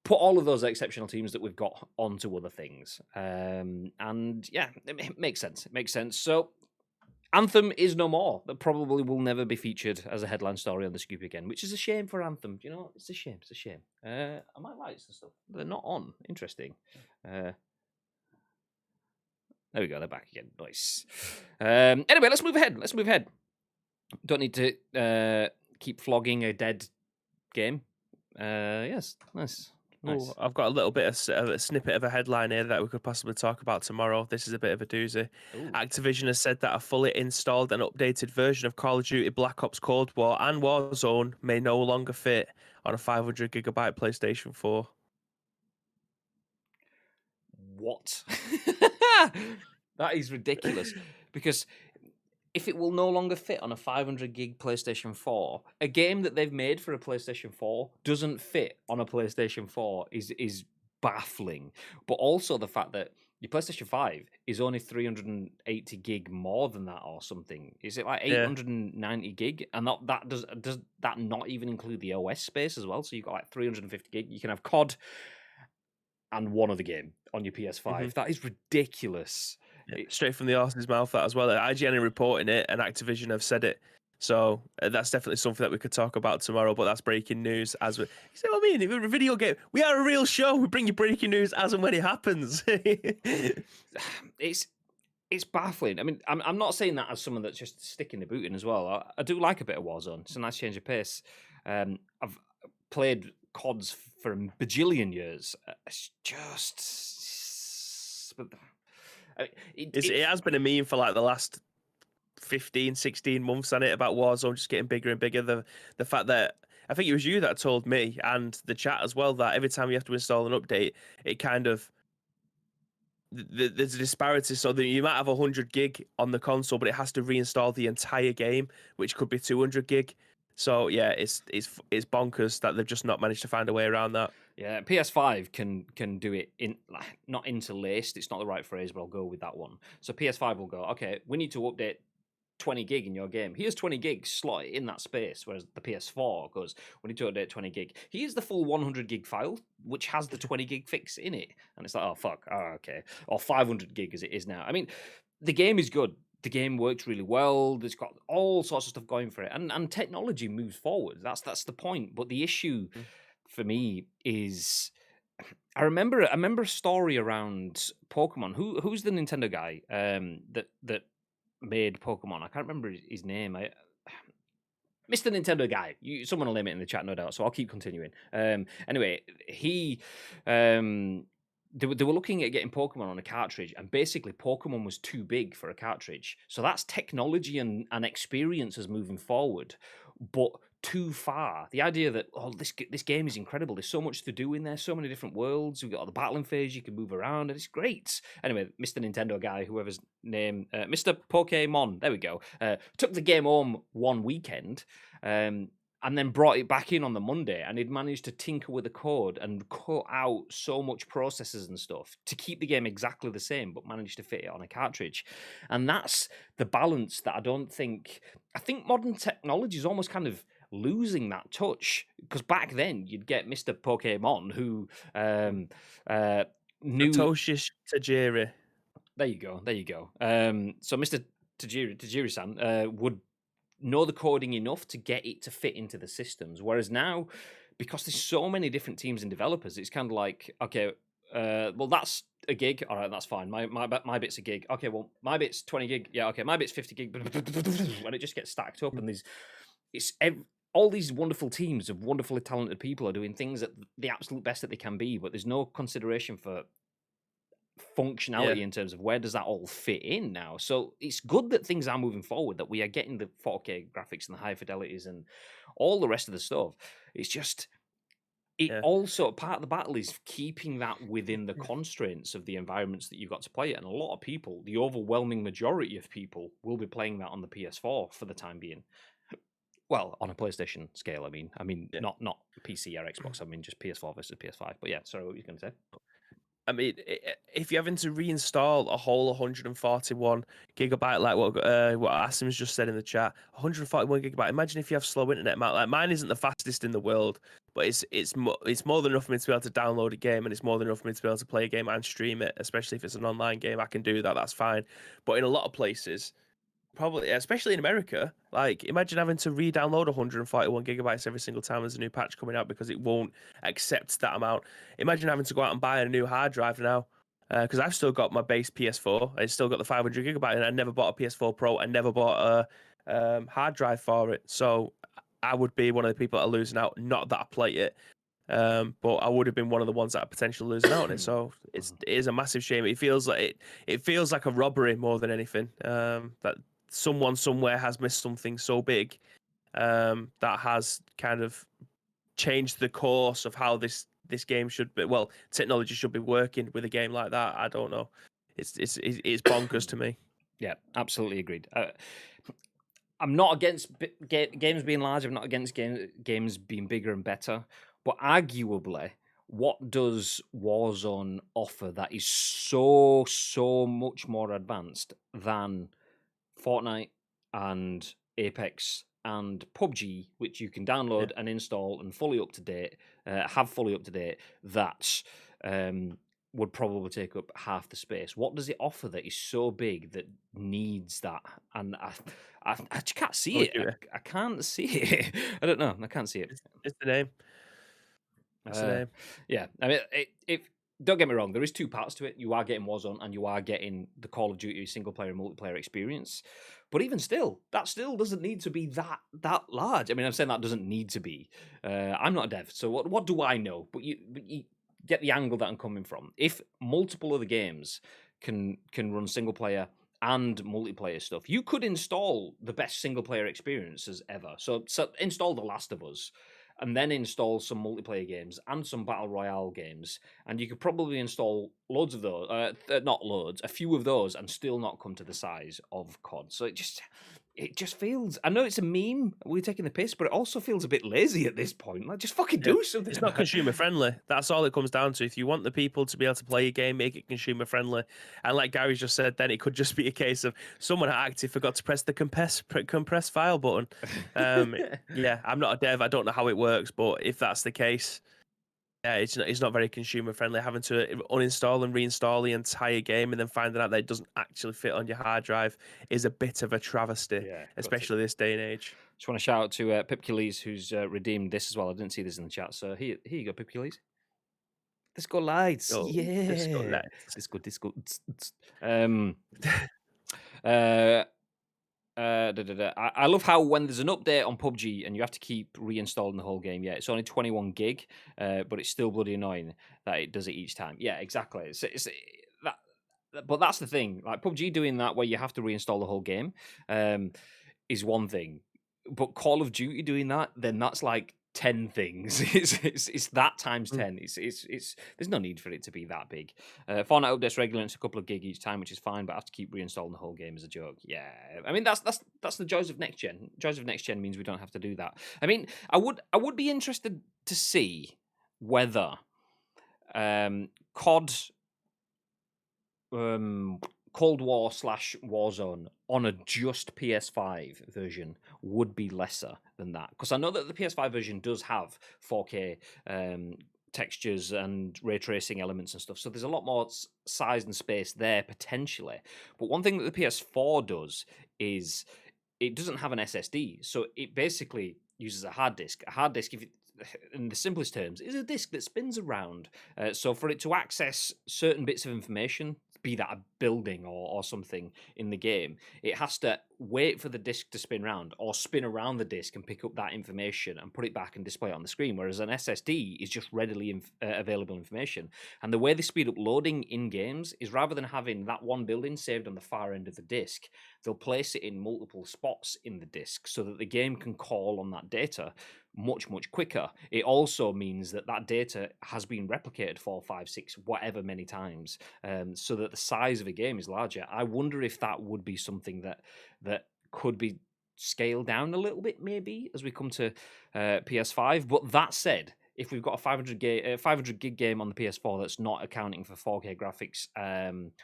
put all of those exceptional teams that we've got onto other things. And yeah, it makes sense. It makes sense. So Anthem is no more. That probably will never be featured as a headline story on the Scoop again, which is a shame for Anthem. Do you know, it's a shame. It's a shame. I might lights and stuff. They're not on. Interesting. There we go. They're back again. Nice. Anyway, let's move ahead. Don't need to keep flogging a dead game. Yes. Nice. Ooh, I've got a little bit of a snippet of a headline here that we could possibly talk about tomorrow. This is a bit of a doozy. Ooh. Activision has said that a fully installed and updated version of Call of Duty Black Ops Cold War and Warzone may no longer fit on a 500 gigabyte PlayStation 4. What? That is ridiculous. Because if it will no longer fit on a 500 gig PlayStation 4, a game that they've made for a PlayStation 4 doesn't fit on a PlayStation 4 is baffling. But also the fact that your PlayStation 5 is only 380 gig more than that or something. Is it like 890 gig? And that does that not even include the OS space as well? So you've got like 350 gig. You can have COD and one other game on your PS5. Mm-hmm. That is ridiculous. Yeah, straight from the horse's mouth, that as well. IGN are reporting it, and Activision have said it. So that's definitely something that we could talk about tomorrow. But that's breaking news as we. You see what I mean? We're a video game. We are a real show. We bring you breaking news as and when it happens. It's baffling. I mean, I'm not saying that as someone that's just sticking the boot in as well. I do like a bit of Warzone. It's a nice change of pace. I've played CODs for a bajillion years. It's just... It has been a meme for like the last 15, 16 months on it about Warzone just getting bigger and bigger. The fact that I think it was you that told me and the chat as well that every time you have to install an update, it kind of there's a disparity. So that you might have 100 gig on the console, but it has to reinstall the entire game, which could be 200 gig. So yeah, it's bonkers that they've just not managed to find a way around that. Yeah, PS5 can do it in like not interlaced. It's not the right phrase, but I'll go with that one. So PS5 will go, okay, we need to update 20 gig in your game. Here's 20 gigs, slot it in that space. Whereas the PS4 goes, we need to update 20 gig. Here's the full 100 gig file, which has the 20 gig fix in it. And it's like, oh, fuck. Oh, okay. Or 500 gig as it is now. I mean, the game is good. The game works really well. There's got all sorts of stuff going for it. And technology moves forward. That's the point. But the issue for me is I remember a story around Pokemon. Who's the Nintendo guy that made Pokemon? I can't remember his name. Mr. Nintendo guy. Someone will name it in the chat, no doubt. So I'll keep continuing. Anyway, they were looking at getting Pokemon on a cartridge, and basically Pokemon was too big for a cartridge. So that's technology and experiences moving forward, but too far. The idea that this game is incredible. There's so much to do in there, so many different worlds. We've got the battling phase, you can move around, and it's great. Anyway, Mr. Nintendo guy, whoever's name, Mr. Pokemon, there we go, took the game home one weekend. And then brought it back in on the Monday, and he'd managed to tinker with the code and cut out so much processes and stuff to keep the game exactly the same, but managed to fit it on a cartridge. And that's the balance that I think modern technology is almost kind of losing that touch, because back then you'd get Mr. Pokemon who knew Satoshi Tajiri. There you go. So Mr. Tajiri-san would know the coding enough to get it to fit into the systems. Whereas now, because there's so many different teams and developers, it's kind of like, okay, well, that's a gig. All right, that's fine. My bit's a gig. Okay, well, my bit's 20 gig. Yeah, okay, my bit's 50 gig. When it just gets stacked up, and all these wonderful teams of wonderfully talented people are doing things at the absolute best that they can be, but there's no consideration for functionality in terms of where does that all fit in now. So it's good that things are moving forward, that we are getting the 4K graphics and the high fidelities and all the rest of the stuff. It's just also part of the battle is keeping that within the constraints of the environments that you've got to play it. And a lot of people, the overwhelming majority of people, will be playing that on the PS4 for the time being. Well, on a PlayStation scale, I mean, not PC or Xbox. I mean, just PS4 versus PS5. But yeah, sorry, what were you going to say? I mean, if you're having to reinstall a whole 141 gigabyte, like what Asim's just said in the chat, 141 gigabyte. Imagine if you have slow internet. Like mine isn't the fastest in the world, but it's more than enough for me to be able to download a game, and it's more than enough for me to be able to play a game and stream it. Especially if it's an online game, I can do that. That's fine. But in a lot of places, probably, especially in America, like imagine having to re-download 141 gigabytes every single time there's a new patch coming out because it won't accept that amount. Imagine having to go out and buy a new hard drive now, because I've still got my base PS4. I still got the 500 gigabyte, and I never bought a PS4 Pro. I never bought a hard drive for it. So I would be one of the people that are losing out. Not that I play it, but I would have been one of the ones that are potentially losing out on it. So it is a massive shame. It feels like it feels like a robbery more than anything. That someone somewhere has missed something so big that has kind of changed the course of how this game should be. Well, technology should be working with a game like that. I don't know. It's bonkers to me. Yeah, absolutely agreed. I'm not against games being large. I'm not against games being bigger and better. But arguably, what does Warzone offer that is so much more advanced than Fortnite and Apex and PUBG, which you can download and install and fully up to date, that would probably take up half the space. What does it offer that is so big that needs that? And I just can't see it. I can't see it. I don't know. I can't see it. It's the name. It's the name. Yeah, I mean, don't get me wrong. There is two parts to it. You are getting Warzone, and you are getting the Call of Duty single player and multiplayer experience. But even still, that still doesn't need to be that large. I mean, I'm saying that doesn't need to be. I'm not a dev, so what do I know? But you get the angle that I'm coming from. If multiple other games can run single player and multiplayer stuff, you could install the best single player experiences ever. So install The Last of Us, and then install some multiplayer games and some battle royale games, and you could probably install loads of those, not loads, a few of those, and still not come to the size of COD. So it just feels. I know it's a meme. We're taking the piss, but it also feels a bit lazy at this point. Like, just fucking Yeah. do something. It's not consumer friendly. That's all it comes down to. If you want the people to be able to play your game, make it consumer friendly. And like Gary just said, then it could just be a case of someone at Active forgot to press the compress file button. Yeah, I'm not a dev. I don't know how it works, but if that's the case, yeah, it's not very consumer friendly. Having to uninstall and reinstall the entire game and then finding out that it doesn't actually fit on your hard drive is a bit of a travesty, Yeah, especially this day and age. Just want to shout out to Pipcules, who's redeemed this as well. I didn't see this in the chat, so here you go, Pipcules. Disco lights, Oh, Disco yeah. Lights. Disco. I love how when there's an update on PUBG and you have to keep reinstalling the whole game. Yeah, it's only 21 gig, but it's still bloody annoying that it does it each time. Yeah, exactly. It's that. But that's the thing. Like PUBG doing that where you have to reinstall the whole game is one thing. But Call of Duty doing that, then that's like 10 things. It's that times 10. It's there's no need for it to be that big. Fortnite updates regularly, it's a couple of gig each time, which is fine, but I have to keep reinstalling the whole game as a joke. Yeah. I mean that's the joys of next gen. Joys of next gen means we don't have to do that. I mean, I would be interested to see whether COD Cold War / Warzone on a just PS5 version would be lesser than that, because I know that the PS5 version does have 4K textures and ray tracing elements and stuff, so there's a lot more size and space there potentially. But one thing that the PS4 does is it doesn't have an SSD, so it basically uses a hard disk. A hard disk, if it, in the simplest terms, is a disk that spins around. So for it to access certain bits of information, be that a building or something in the game, it has to wait for the disk to spin around or spin around the disk and pick up that information and put it back and display it on the screen, whereas an SSD is just readily available information. And the way they speed up loading in games is, rather than having that one building saved on the far end of the disk, they'll place it in multiple spots in the disk so that the game can call on that data much quicker. It also means that that data has been replicated 4, 5, 6, whatever many times, so that the size of a game is larger. I wonder if that would be something that could be scaled down a little bit, maybe as we come to PS5. But that said, if we've got a 500 gig game on the PS4 that's not accounting for 4K graphics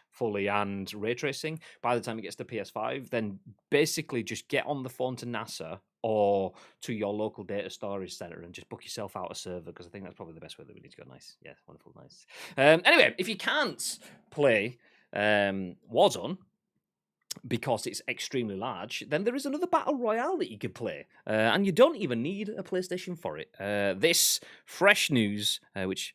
fully and ray tracing, by the time it gets to PS5, then basically just get on the phone to NASA or to your local data storage center and just book yourself out a server, because I think that's probably the best way that we need to go. Nice. Yeah, wonderful, nice. Anyway, if you can't play Warzone because it's extremely large, then there is another battle royale that you could play, and you don't even need a PlayStation for it. This fresh news, which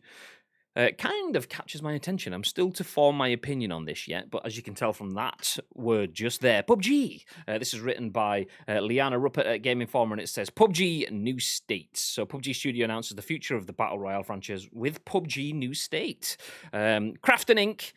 kind of catches my attention. I'm still to form my opinion on this yet, but as you can tell from that word just there, PUBG. This is written by LIANA, RUPPERT at Game Informer, and it says PUBG New State. So PUBG Studio announces the future of the Battle Royale franchise with PUBG New State. Crafton Inc.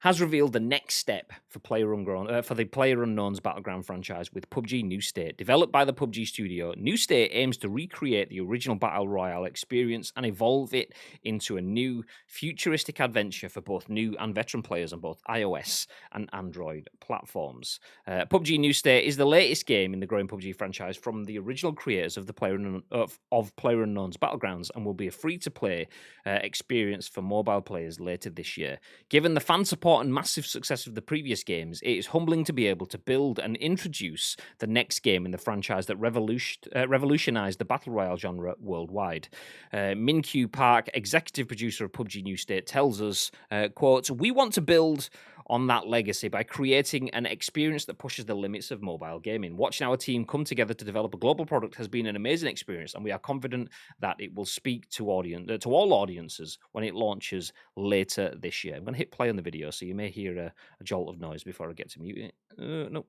has revealed the next step for the PlayerUnknown's Battleground franchise with PUBG New State. Developed by the PUBG studio, New State aims to recreate the original Battle Royale experience and evolve it into a new, futuristic adventure for both new and veteran players on both iOS and Android platforms. PUBG New State is the latest game in the growing PUBG franchise from the original creators of the PlayerUnknown's Battlegrounds, and will be a free-to-play experience for mobile players later this year. Given the fan support and massive success of the previous games, it is humbling to be able to build and introduce the next game in the franchise that revolutionized the Battle Royale genre worldwide. Min-Kyu Park, executive producer of PUBG New State, tells us, quote, "We want to build on that legacy by creating an experience that pushes the limits of mobile gaming. Watching our team come together to develop a global product has been an amazing experience, and we are confident that it will speak to all audiences when it launches later this year." I'm going to hit play on the video, so you may hear a jolt of noise before I get to mute it. No,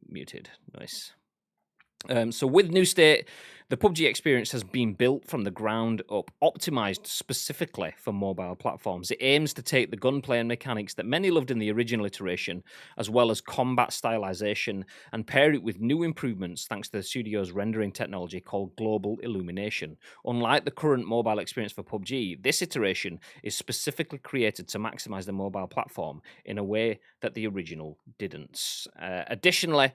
muted. Nice. So with New State, the PUBG experience has been built from the ground up, optimized specifically for mobile platforms. It aims to take the gunplay and mechanics that many loved in the original iteration, as well as combat stylization, and pair it with new improvements thanks to the studio's rendering technology called Global Illumination. Unlike the current mobile experience for PUBG, this iteration is specifically created to maximize the mobile platform in a way that the original didn't. Additionally,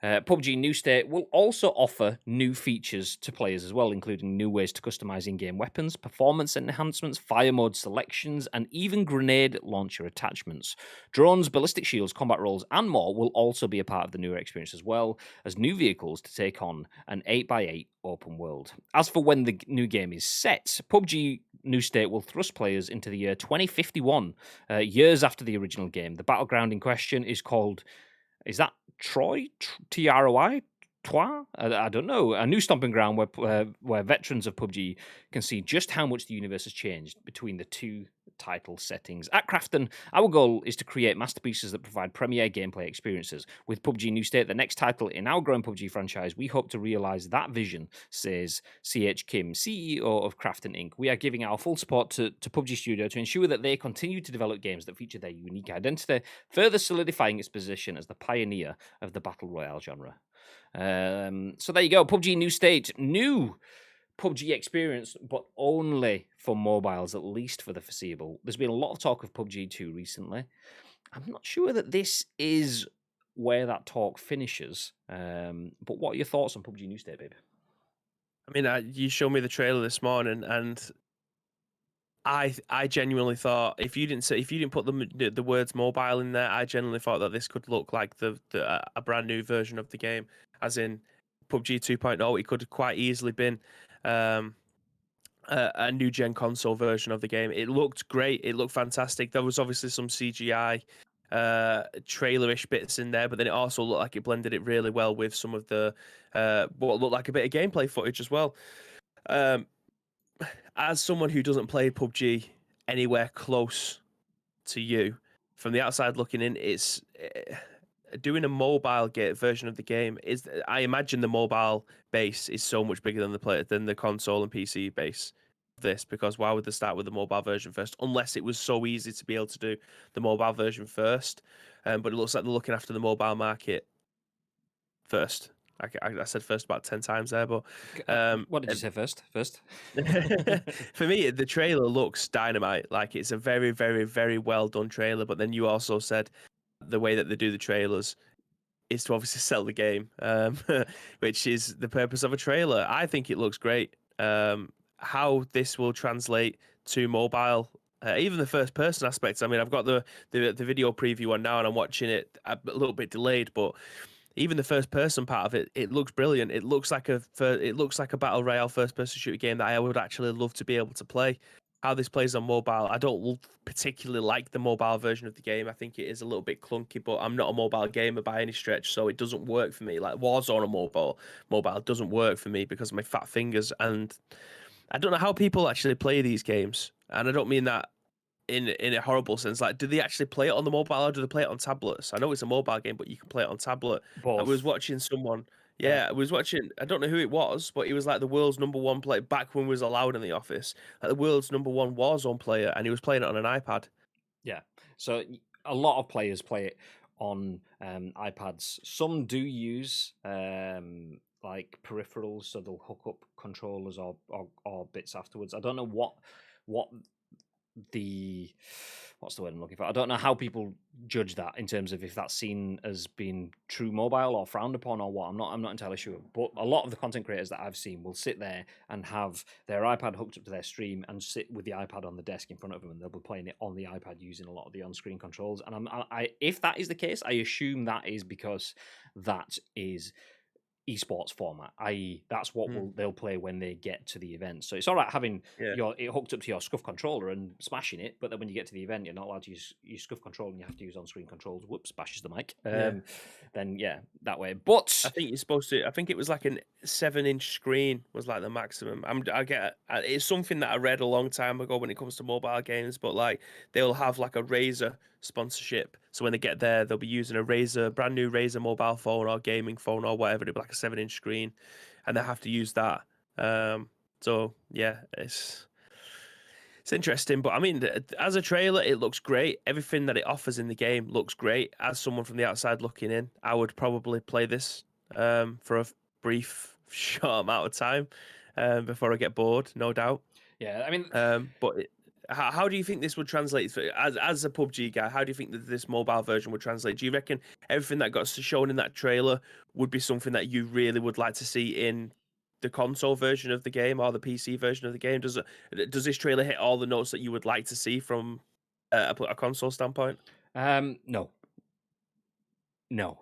PUBG New State will also offer new features to players as well, including new ways to customize in-game weapons, performance enhancements, fire mode selections, and even grenade launcher attachments. Drones, ballistic shields, combat roles, and more will also be a part of the newer experience, as well as new vehicles to take on an 8x8 open world. As for when the new game is set, PUBG New State will thrust players into the year 2051, years after the original game. The battleground in question is called, is that Troy? Troi? Trois? I don't know. A new stomping ground where veterans of PUBG can see just how much the universe has changed between the two title settings. At Crafton, our goal is to create masterpieces that provide premier gameplay experiences. With PUBG New State, the next title in our growing PUBG franchise, we hope to realize that vision, says CH Kim, CEO of Crafton Inc. We are giving our full support to PUBG Studio to ensure that they continue to develop games that feature their unique identity, further solidifying its position as the pioneer of the Battle Royale genre. So there you go. PUBG New State, new PUBG experience, but only for mobiles, at least for the foreseeable. There's been a lot of talk of PUBG 2 recently. I'm not sure that this is where that talk finishes. But what are your thoughts on PUBG New State, babe? I mean, you showed me the trailer this morning, and I genuinely thought if you didn't put the words mobile in there, I genuinely thought that this could look like a brand new version of the game, as in PUBG 2.0. It could have quite easily been a new gen console version of the game. It looked great. It looked fantastic. There was obviously some CGI trailerish bits in there, but then it also looked like it blended it really well with some of the what looked like a bit of gameplay footage as well. As someone who doesn't play PUBG anywhere close to you, from the outside looking in, it's doing a mobile version of the game. Is I imagine the mobile base is so much bigger than the console and PC base of this, because why would they start with the mobile version first unless it was so easy to be able to do the mobile version first? But it looks like they're looking after the mobile market first. I said first about 10 times there, but What did you say first? for me, the trailer looks dynamite. Like, it's a very, very, very well done trailer. But then you also said the way that they do the trailers is to obviously sell the game, which is the purpose of a trailer. I think it looks great. How this will translate to mobile, even the first person aspects. I mean, I've got the video preview on now, and I'm watching it a little bit delayed, but even the first person part of it, it looks brilliant. It looks like a battle royale first person shooter game that I would actually love to be able to play. How this plays on mobile, I don't particularly like the mobile version of the game. I think it is a little bit clunky, but I'm not a mobile gamer by any stretch, so it doesn't work for me. Like Warzone on mobile doesn't work for me because of my fat fingers, and I don't know how people actually play these games. And I don't mean that in a horrible sense. Like, do they actually play it on the mobile, or do they play it on tablets? I know it's a mobile game, but you can play it on tablet. I Both. was watching someone. Yeah, I was watching. I don't know who it was, but he was like the world's #1 player back when we was allowed in the office. Like the world's #1 Warzone player, and he was playing it on an iPad. Yeah. So a lot of players play it on iPads. Some do use like peripherals, so they'll hook up controllers or bits afterwards. I don't know what the what's the word I'm looking for? I don't know how people judge that in terms of if that's seen as being true mobile or frowned upon or what. I'm not entirely sure. But a lot of the content creators that I've seen will sit there and have their iPad hooked up to their stream and sit with the iPad on the desk in front of them, and they'll be playing it on the iPad using a lot of the on-screen controls. And if that is the case, I assume that is because that is esports format, i.e., that's what they'll play when they get to the event. So it's all right having it hooked up to your SCUF controller and smashing it, but then when you get to the event, you're not allowed to use SCUF controller and you have to use on-screen controls. Whoops, bashes the mic. Then that way. But I think you're supposed to. I think it was like a 7-inch screen was like the maximum. It's something that I read a long time ago when it comes to mobile games, but like they'll have like a Razer sponsorship. So when they get there, they'll be using a brand new Razer mobile phone or gaming phone or whatever. It'll be like a 7-inch screen, and they have to use that. So yeah, it's interesting. But I mean, as a trailer, it looks great. Everything that it offers in the game looks great. As someone from the outside looking in, I would probably play this for a brief, short amount of time before I get bored, no doubt. Yeah, I mean, but How do you think this would translate as a PUBG guy? How do you think that this mobile version would translate? Do you reckon everything that got shown in that trailer would be something that you really would like to see in the console version of the game or the PC version of the game? Does this trailer hit all the notes that you would like to see from a console standpoint? No, no.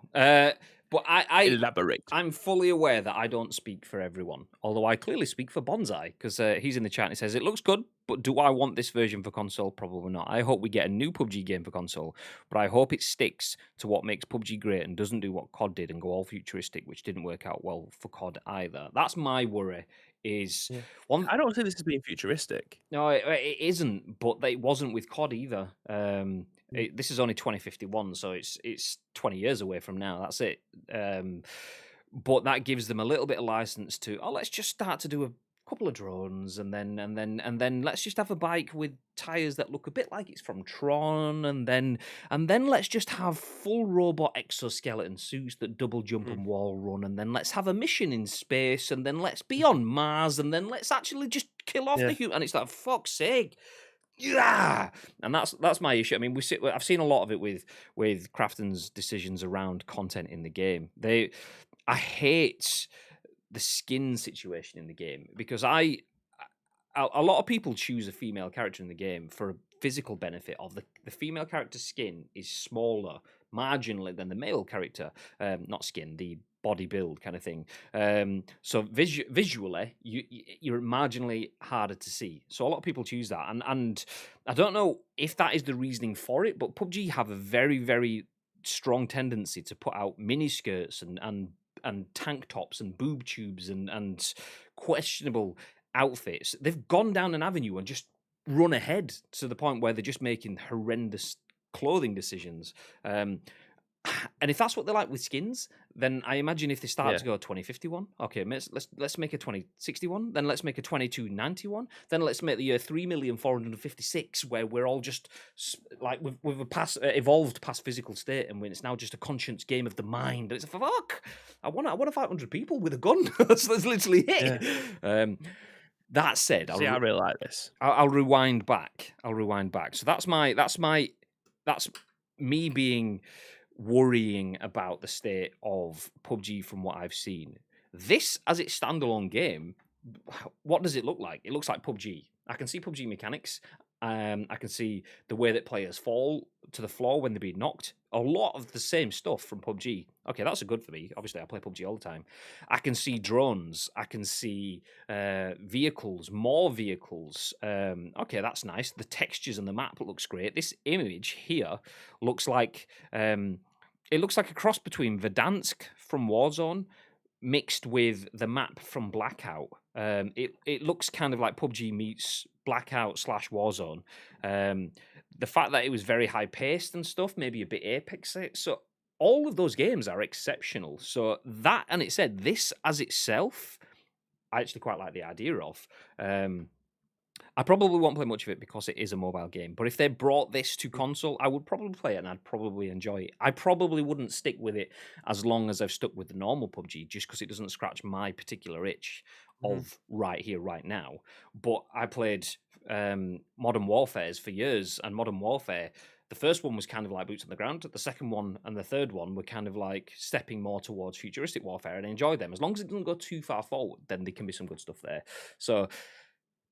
But Elaborate. I'm fully aware that I don't speak for everyone, although I clearly speak for Bonsai because he's in the chat and he says it looks good, but do I want this version for console? Probably not. I hope we get a new PUBG game for console, but I hope it sticks to what makes PUBG great and doesn't do what COD did and go all futuristic, which didn't work out well for COD either. That's my worry. Is Yeah. one I don't see this as being futuristic. No, it isn't, but it wasn't with COD either. Mm. This is only 2051, so it's 20 years away from now. That's it. But that gives them a little bit of license to let's just start to do a couple of drones, and then let's just have a bike with tires that look a bit like it's from Tron, and then let's just have full robot exoskeleton suits that double jump Mm. and wall run, and then let's have a mission in space, and then let's be on Mars, and then let's actually just kill off the human. And it's like, fuck's sake. Yeah, and that's my issue. I mean, I've seen a lot of it with Crafton's decisions around content in the game. I hate the skin situation in the game because a lot of people choose a female character in the game for a physical benefit of the female character's skin is smaller marginally than the male character, not skin, the body build kind of thing. So visually, you're marginally harder to see. So a lot of people choose that, and I don't know if that is the reasoning for it, but PUBG have a very, very strong tendency to put out mini skirts and tank tops and boob tubes and questionable outfits. They've gone down an avenue and just run ahead to the point where they're just making horrendous clothing decisions. And if that's what they like with skins, then I imagine if they start to go 2051, okay, let's make a 2061, then let's make a 2291, then let's make the year 3,456, where we're all just like we've evolved past physical state, and when it's now just a conscience game of the mind. And it's fuck. I want to fight 100 people with a gun. that's literally it. Yeah. That said, I really like this. I'll rewind back. So that's me being worrying about the state of PUBG from what I've seen. This, as its standalone game, what does it look like? It looks like PUBG. I can see PUBG mechanics. I can see the way that players fall to the floor when they're being knocked. A lot of the same stuff from PUBG. Okay, that's good for me. Obviously, I play PUBG all the time. I can see drones. I can see vehicles, more vehicles. Okay, that's nice. The textures and the map looks great. This image here looks like it looks like a cross between Verdansk from Warzone mixed with the map from Blackout. It looks kind of like PUBG meets Blackout / Warzone. The fact that it was very high paced and stuff, maybe a bit Apex. So all of those games are exceptional. So that, and it said this as itself, I actually quite like the idea of. I probably won't play much of it because it is a mobile game. But if they brought this to console, I would probably play it and I'd probably enjoy it. I probably wouldn't stick with it as long as I've stuck with the normal PUBG, just because it doesn't scratch my particular itch of right here, right now. But I played Modern Warfares for years, and Modern Warfare, the first one was kind of like boots on the ground. The second one and the third one were kind of like stepping more towards futuristic warfare, and I enjoy them. As long as it doesn't go too far forward, then there can be some good stuff there. So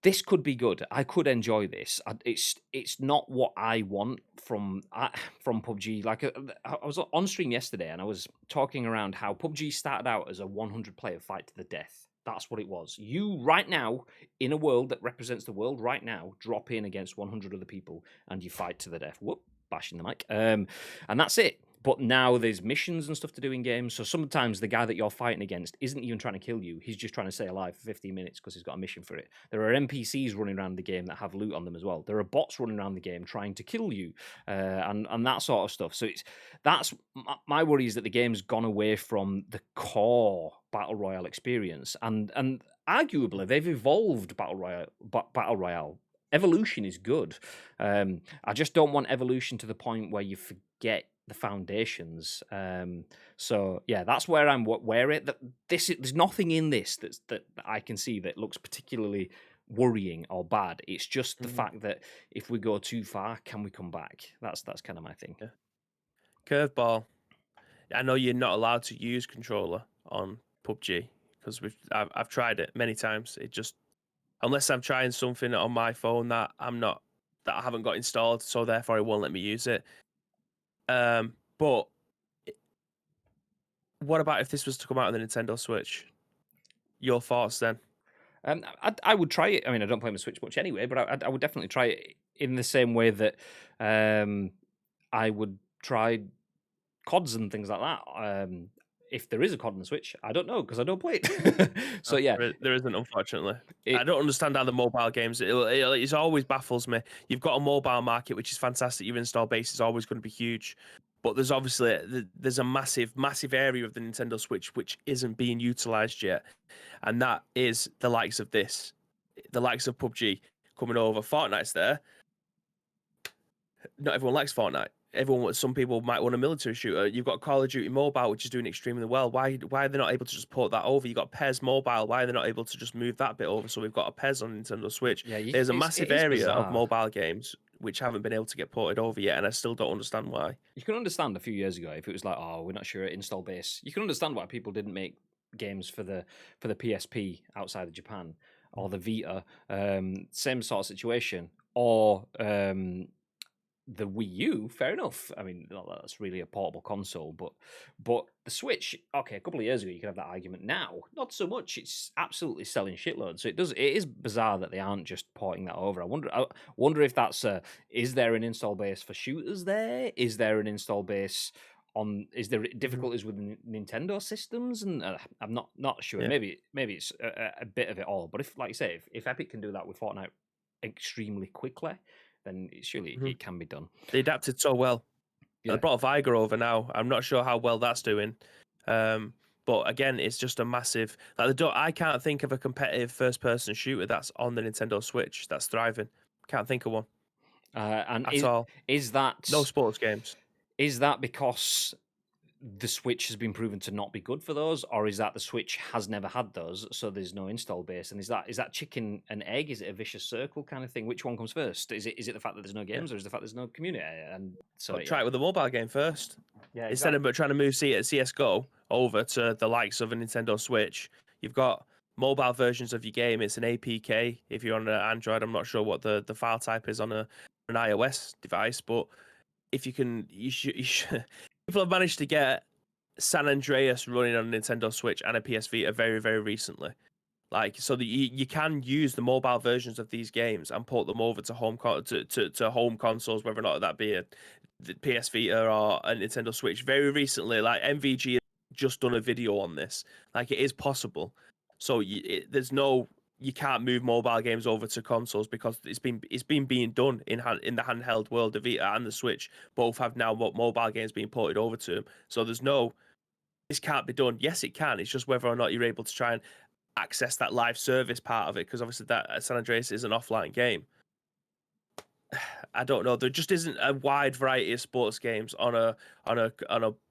this could be good. I could enjoy this. It's not what I want from PUBG. Like I was on stream yesterday and I was talking around how PUBG started out as a 100-player fight to the death. That's what it was. You right now, in a world that represents the world right now, drop in against 100 other people and you fight to the death. Whoop, bashing the mic. And that's it. But now there's missions and stuff to do in games. So sometimes the guy that you're fighting against isn't even trying to kill you. He's just trying to stay alive for 15 minutes because he's got a mission for it. There are NPCs running around the game that have loot on them as well. There are bots running around the game trying to kill you and that sort of stuff. So that's my worry, is that the game's gone away from the core Battle Royale experience. And arguably, they've evolved Battle Royale. Evolution is good. I just don't want evolution to the point where you forget the foundations. So yeah, that's where I'm wary. There's nothing in this that I can see that looks particularly worrying or bad. It's just the Mhm. fact that if we go too far, can we come back? That's kind of my thing. Yeah. Curveball. I know you're not allowed to use controller on PUBG because I've tried it many times. It just, unless I'm trying something on my phone that I haven't got installed, so therefore it won't let me use it. But what about if this was to come out on the Nintendo Switch? Your thoughts then? I would try it. I mean, I don't play on the Switch much anyway, but I would definitely try it in the same way that I would try CODs and things like that. If there is a COD on the Switch, I don't know because I don't play it. So yeah, There isn't, unfortunately. I it, don't understand how the mobile games. It always baffles me. You've got a mobile market, which is fantastic. Your install base is always going to be huge, but there's obviously there's a massive area of the Nintendo Switch which isn't being utilized yet, and that is the likes of this, the likes of PUBG coming over. Fortnite's there. Not everyone likes Fortnite. Some people might want a military shooter. You've got Call of Duty Mobile, which is doing extremely well. Why are they not able to just port that over? You've got PES Mobile. Why are they not able to just move that bit over? So we've got a PES on Nintendo Switch. yeah, There's a it massive is area of bizarre. mobile games which haven't been able to get ported over yet, and I still don't understand why. You can understand a few years ago if it was like, oh, we're not sure install base. You can understand why people didn't make games for the PSP outside of Japan or the Vita. Same sort of situation. Or the Wii U, fair enough. I mean, that's really a portable console, but the Switch, okay, a couple of years ago you could have that argument. Now, not so much. It's absolutely selling shitloads. So it is bizarre that they aren't just porting that over. I wonder if that's is there an install base for shooters there? Is there an install base on? Is there difficulties with Nintendo systems? And I'm not sure. Yeah. Maybe it's a bit of it all. But if, like you say, if Epic can do that with Fortnite extremely quickly, then surely it can be done. They adapted so well. Yeah. They brought Viger over now. I'm not sure how well that's doing. But again, it's just a massive. I can't think of a competitive first-person shooter that's on the Nintendo Switch that's thriving. Can't think of one And at all. is that No sports games. is that because the Switch has been proven to not be good for those, or is that the Switch has never had those, so there's no install base? And is that chicken and egg? Is it a vicious circle kind of thing? Which one comes first? Is it the fact that there's no games, or is it the fact there's no community? And so But try it with a mobile game first. yeah, Instead of trying to move CS:GO over to the likes of a Nintendo Switch, you've got mobile versions of your game. It's an APK. If you're on an Android, I'm not sure what the file type is on an iOS device, but if you can, you should. People have managed to get San Andreas running on a Nintendo Switch and a PS Vita very, very recently. Like, so that you can use the mobile versions of these games and port them over to home consoles, whether or not that be the PS Vita or a Nintendo Switch. Very recently, like MVG has just done a video on this. Like, it is possible. So you can't move mobile games over to consoles because it's been being done in the handheld world. The Vita and the Switch both have now mobile games being ported over to them. So this can't be done. Yes, it can. It's just whether or not you're able to try and access that live service part of it, because obviously that San Andreas is an offline game. I don't know. There just isn't a wide variety of sports games on a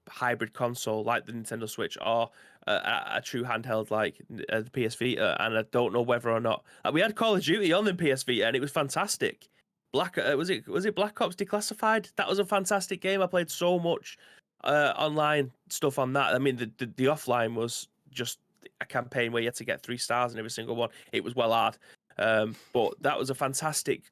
hybrid console like the Nintendo Switch or a true handheld like the PS Vita. And I don't know whether or not we had Call of Duty on the PS Vita and it was fantastic. Was it Black Ops Declassified? That was a fantastic game. I played so much online stuff on that. I mean, the offline was just a campaign where you had to get 3 stars in every single one. It was well hard, but that was a fantastic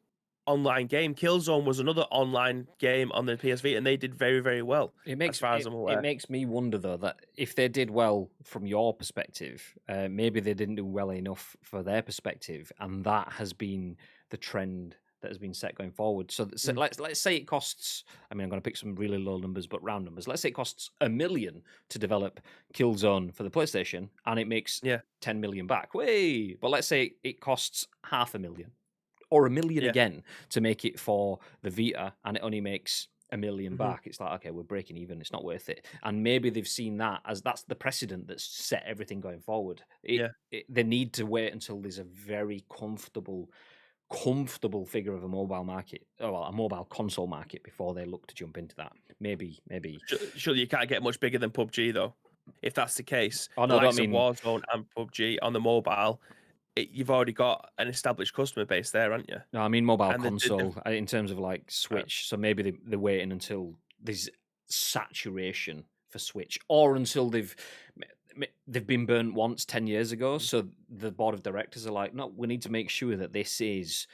online game. Killzone was another online game on the PSV, and they did very, very well. As far as I'm aware, it makes me wonder though that if they did well from your perspective, maybe they didn't do well enough for their perspective, and that has been the trend that has been set going forward. So let's say it costs. I mean, I'm going to pick some really low numbers, but round numbers. Let's say it costs $1 million to develop Killzone for the PlayStation, and it makes 10 million back. Way, but let's say it costs $500,000 or $1 million again to make it for the Vita, and it only makes $1 million back. It's like, okay, we're breaking even. It's not worth it. And maybe they've seen that as that's the precedent that's set everything going forward. They need to wait until there's a very comfortable figure of a mobile market, well, a mobile console market, before they look to jump into that. Maybe. Surely you can't get much bigger than PUBG though. If that's the case, Oh the no, I likes don't mean of Warzone and PUBG on the mobile. you've already got an established customer base there, haven't you? No, I mean mobile And the console in terms of like Switch. So maybe they're waiting until there's saturation for Switch, or until they've been burnt once 10 years ago. So the board of directors are like, no, we need to make sure that this is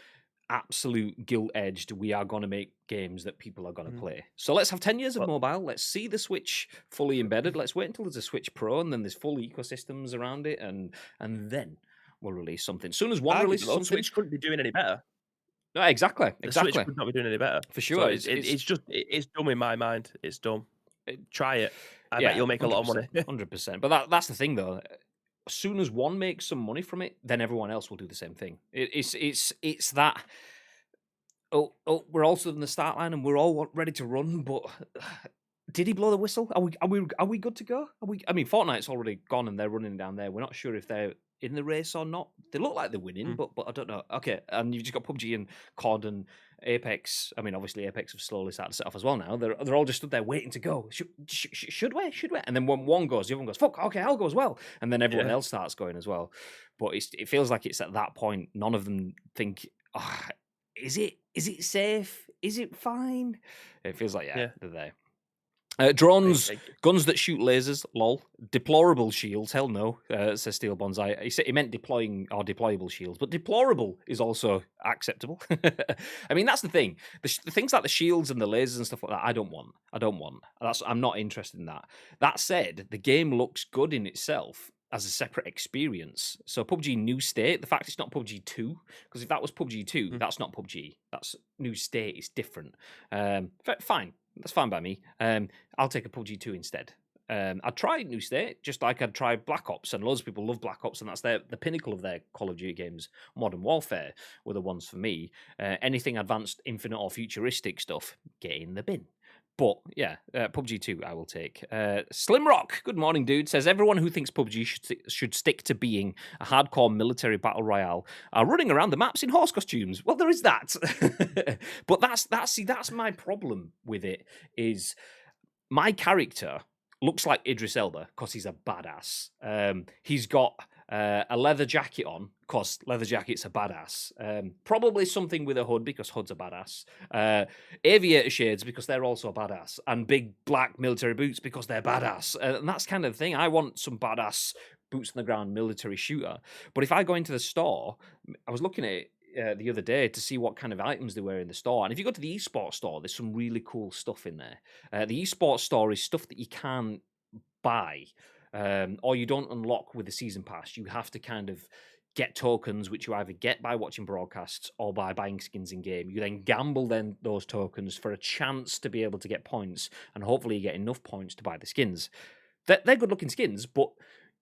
absolute gilt-edged. We are going to make games that people are going to play. So let's have 10 years of mobile. Let's see the Switch fully embedded. Let's wait until there's a Switch Pro, and then there's full ecosystems around it, and then we'll release something. As soon as one releases something, Switch couldn't be doing any better. No, exactly. The Switch could not be doing any better. For sure. So it's dumb in my mind. It's dumb. Try it. I bet you'll make a lot of money. 100%. But that's the thing, though. As soon as one makes some money from it, then everyone else will do the same thing. It's that. Oh, we're also in the start line and we're all ready to run. But did he blow the whistle? Are we good to go? I mean, Fortnite's already gone and they're running down there. We're not sure if they're in the race or not. They look like they're winning, but I don't know. Okay, and you've just got PUBG and COD and Apex. I mean, obviously Apex have slowly started to set off as well now. They're all just stood there waiting to go. Should we? And then when one goes, the other one goes, fuck, okay, I'll go as well. And then everyone else starts going as well. But it feels like it's at that point, none of them think, is it safe? Is it fine? It feels like, they're there. Drones, guns that shoot lasers, lol. Deplorable shields, hell no, says Steel Bonsai. He meant deploying or deployable shields, but deplorable is also acceptable. I mean, that's the thing. The things like the shields and the lasers and stuff like that, I don't want. I'm not interested in that. That said, the game looks good in itself as a separate experience. So PUBG New State, the fact it's not PUBG 2, because if that was PUBG 2, that's not PUBG. That's New State, it's different. Fine. That's fine by me. I'll take a PUBG 2 instead. I'd try New State, just like I'd try Black Ops, and loads of people love Black Ops, and that's the pinnacle of their Call of Duty games. Modern Warfare were the ones for me. Anything advanced, infinite, or futuristic stuff, get in the bin. But yeah, PUBG 2 I will take. Slimrock, good morning, dude, says everyone who thinks PUBG should stick to being a hardcore military battle royale are running around the maps in horse costumes. Well, there is that. But that's my problem with it, is my character looks like Idris Elba because he's a badass. He's got a leather jacket on, because leather jackets are badass. Probably something with a hood, because hoods are badass. Aviator shades, because they're also badass. And big black military boots, because they're badass. And that's kind of the thing. I want some badass boots on the ground military shooter. But if I go into the store, I was looking at it the other day to see what kind of items they were in the store. And if you go to the esports store, there's some really cool stuff in there. The esports store is stuff that you can't buy. Or you don't unlock with the season pass. You have to kind of get tokens, which you either get by watching broadcasts or by buying skins in game. You then gamble those tokens for a chance to be able to get points, and hopefully you get enough points to buy the skins. They're good looking skins, but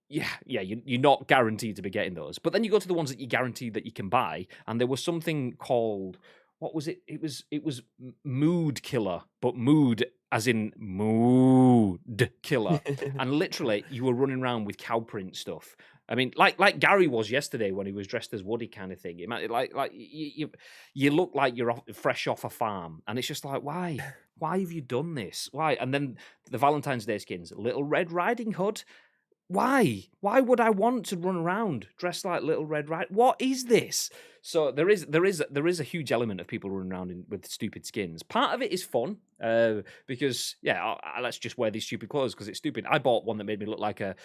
you're not guaranteed to be getting those. But then you go to the ones that you're guaranteed that you can buy, and there was something called, what was it? It was Mood Killer, but mood as in mood killer. And literally, you were running around with cow print stuff. I mean, like Gary was yesterday when he was dressed as Woody, kind of thing. You look like you're fresh off a farm, and it's just like, why? Why have you done this? Why? And then the Valentine's Day skins, Little Red Riding Hood. Why? Why would I want to run around dressed like Little Red Riding? What is this? So there is a huge element of people running around with stupid skins. Part of it is fun, because let's just wear these stupid clothes because it's stupid. I bought one that made me look like a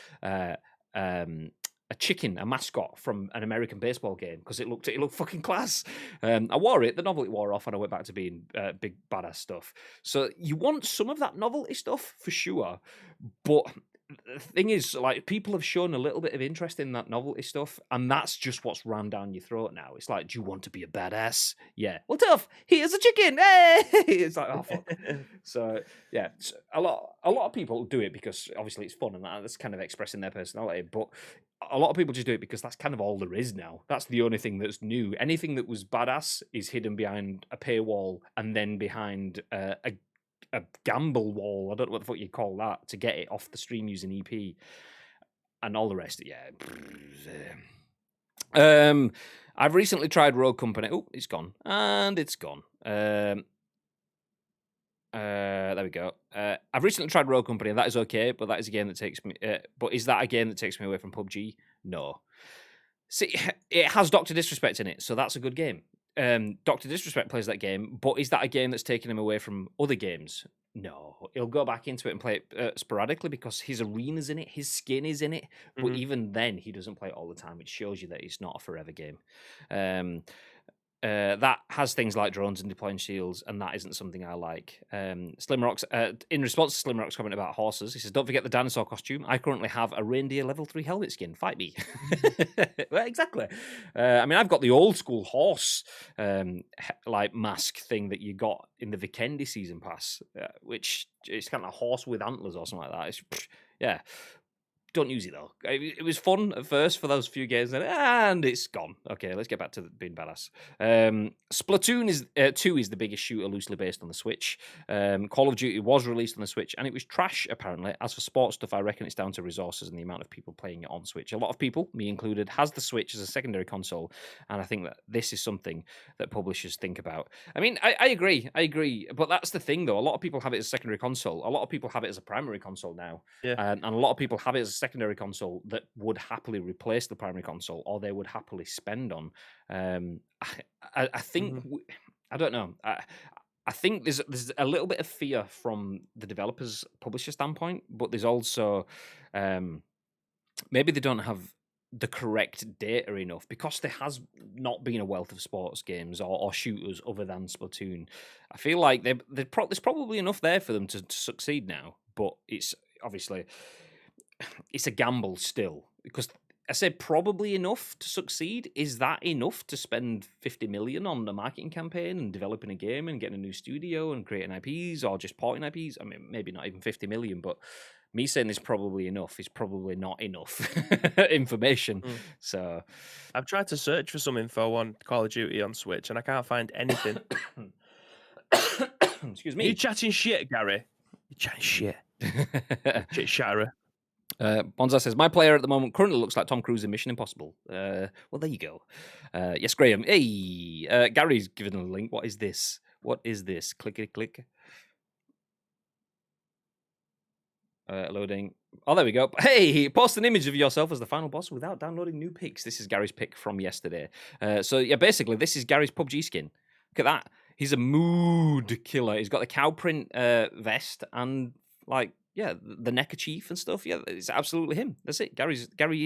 chicken, a mascot from an American baseball game, because it looked fucking class. I wore it, the novelty wore off, and I went back to being big badass stuff. So you want some of that novelty stuff for sure, but the thing is, like, people have shown a little bit of interest in that novelty stuff, and that's just what's rammed down your throat now. It's like, do you want to be a badass? Yeah. Well, tough. Here's a chicken. Hey! It's like, oh fuck. So yeah, a lot of people do it because obviously it's fun and that's kind of expressing their personality. But a lot of people just do it because that's kind of all there is now. That's the only thing that's new. Anything that was badass is hidden behind a paywall and then behind a gamble wall. I don't know what the fuck you call that, to get it off the stream using EP and all the rest. I've recently tried Rogue Company. Oh, it's gone. And it's gone. There we go. I've recently tried Rogue Company, and that is okay, but that is a game that takes me. But is that a game that takes me away from PUBG? No. See, it has Doctor Disrespect in it, so that's a good game. Doctor Disrespect plays that game, but is that a game that's taking him away from other games? No, he'll go back into it and play it sporadically because his arena's in it, his skin is in it. But even then, he doesn't play it all the time, which shows you that it's not a forever game. That has things like drones and deploying shields, and that isn't something I like. Slim Rocks, in response to Slim Rocks' comment about horses, he says, "Don't forget the dinosaur costume. I currently have a reindeer level 3 helmet skin. Fight me." Well, exactly. I mean, I've got the old school horse like mask thing that you got in the Vikendi season pass, which is kind of a horse with antlers or something like that. It's, yeah. Don't use it though. It was fun at first for those few games, and it's gone. Okay, let's get back to being badass. Splatoon 2 is the biggest shooter loosely based on the Switch. Call of Duty was released on the Switch, and it was trash apparently. As for sports stuff, I reckon it's down to resources and the amount of people playing it on Switch. A lot of people, me included, has the Switch as a secondary console, and I think that this is something that publishers think about. I mean, I agree, but that's the thing though. A lot of people have it as a secondary console. A lot of people have it as a primary console now, and a lot of people have it as a secondary console that would happily replace the primary console, or they would happily spend on. I think I don't know. I think there's a little bit of fear from the developers publisher standpoint, but there's also maybe they don't have the correct data enough because there has not been a wealth of sports games or shooters other than Splatoon. I feel like there's probably enough there for them to succeed now, but it's obviously it's a gamble still because I said probably enough to succeed. Is that enough to spend 50 million on a marketing campaign and developing a game and getting a new studio and creating IPs or just porting IPs? I mean, maybe not even 50 million, but me saying there's probably enough is probably not enough information. So I've tried to search for some info on Call of Duty on Switch and I can't find anything. Excuse me. You chatting shit, Gary? You chatting shit. Shit shatterer. Bonza says, my player at the moment currently looks like Tom Cruise in Mission Impossible. Well, there you go. Yes, Graham. Hey, Gary's given a link. What is this? What is this? Clickety click. Loading. Oh, there we go. Hey, post an image of yourself as the final boss without downloading new pics. This is Gary's pick from yesterday. So, yeah, basically, this is Gary's PUBG skin. Look at that. He's a mood killer. He's got the cow print vest and, like, yeah, the neckerchief and stuff. Yeah, it's absolutely him. That's it. Gary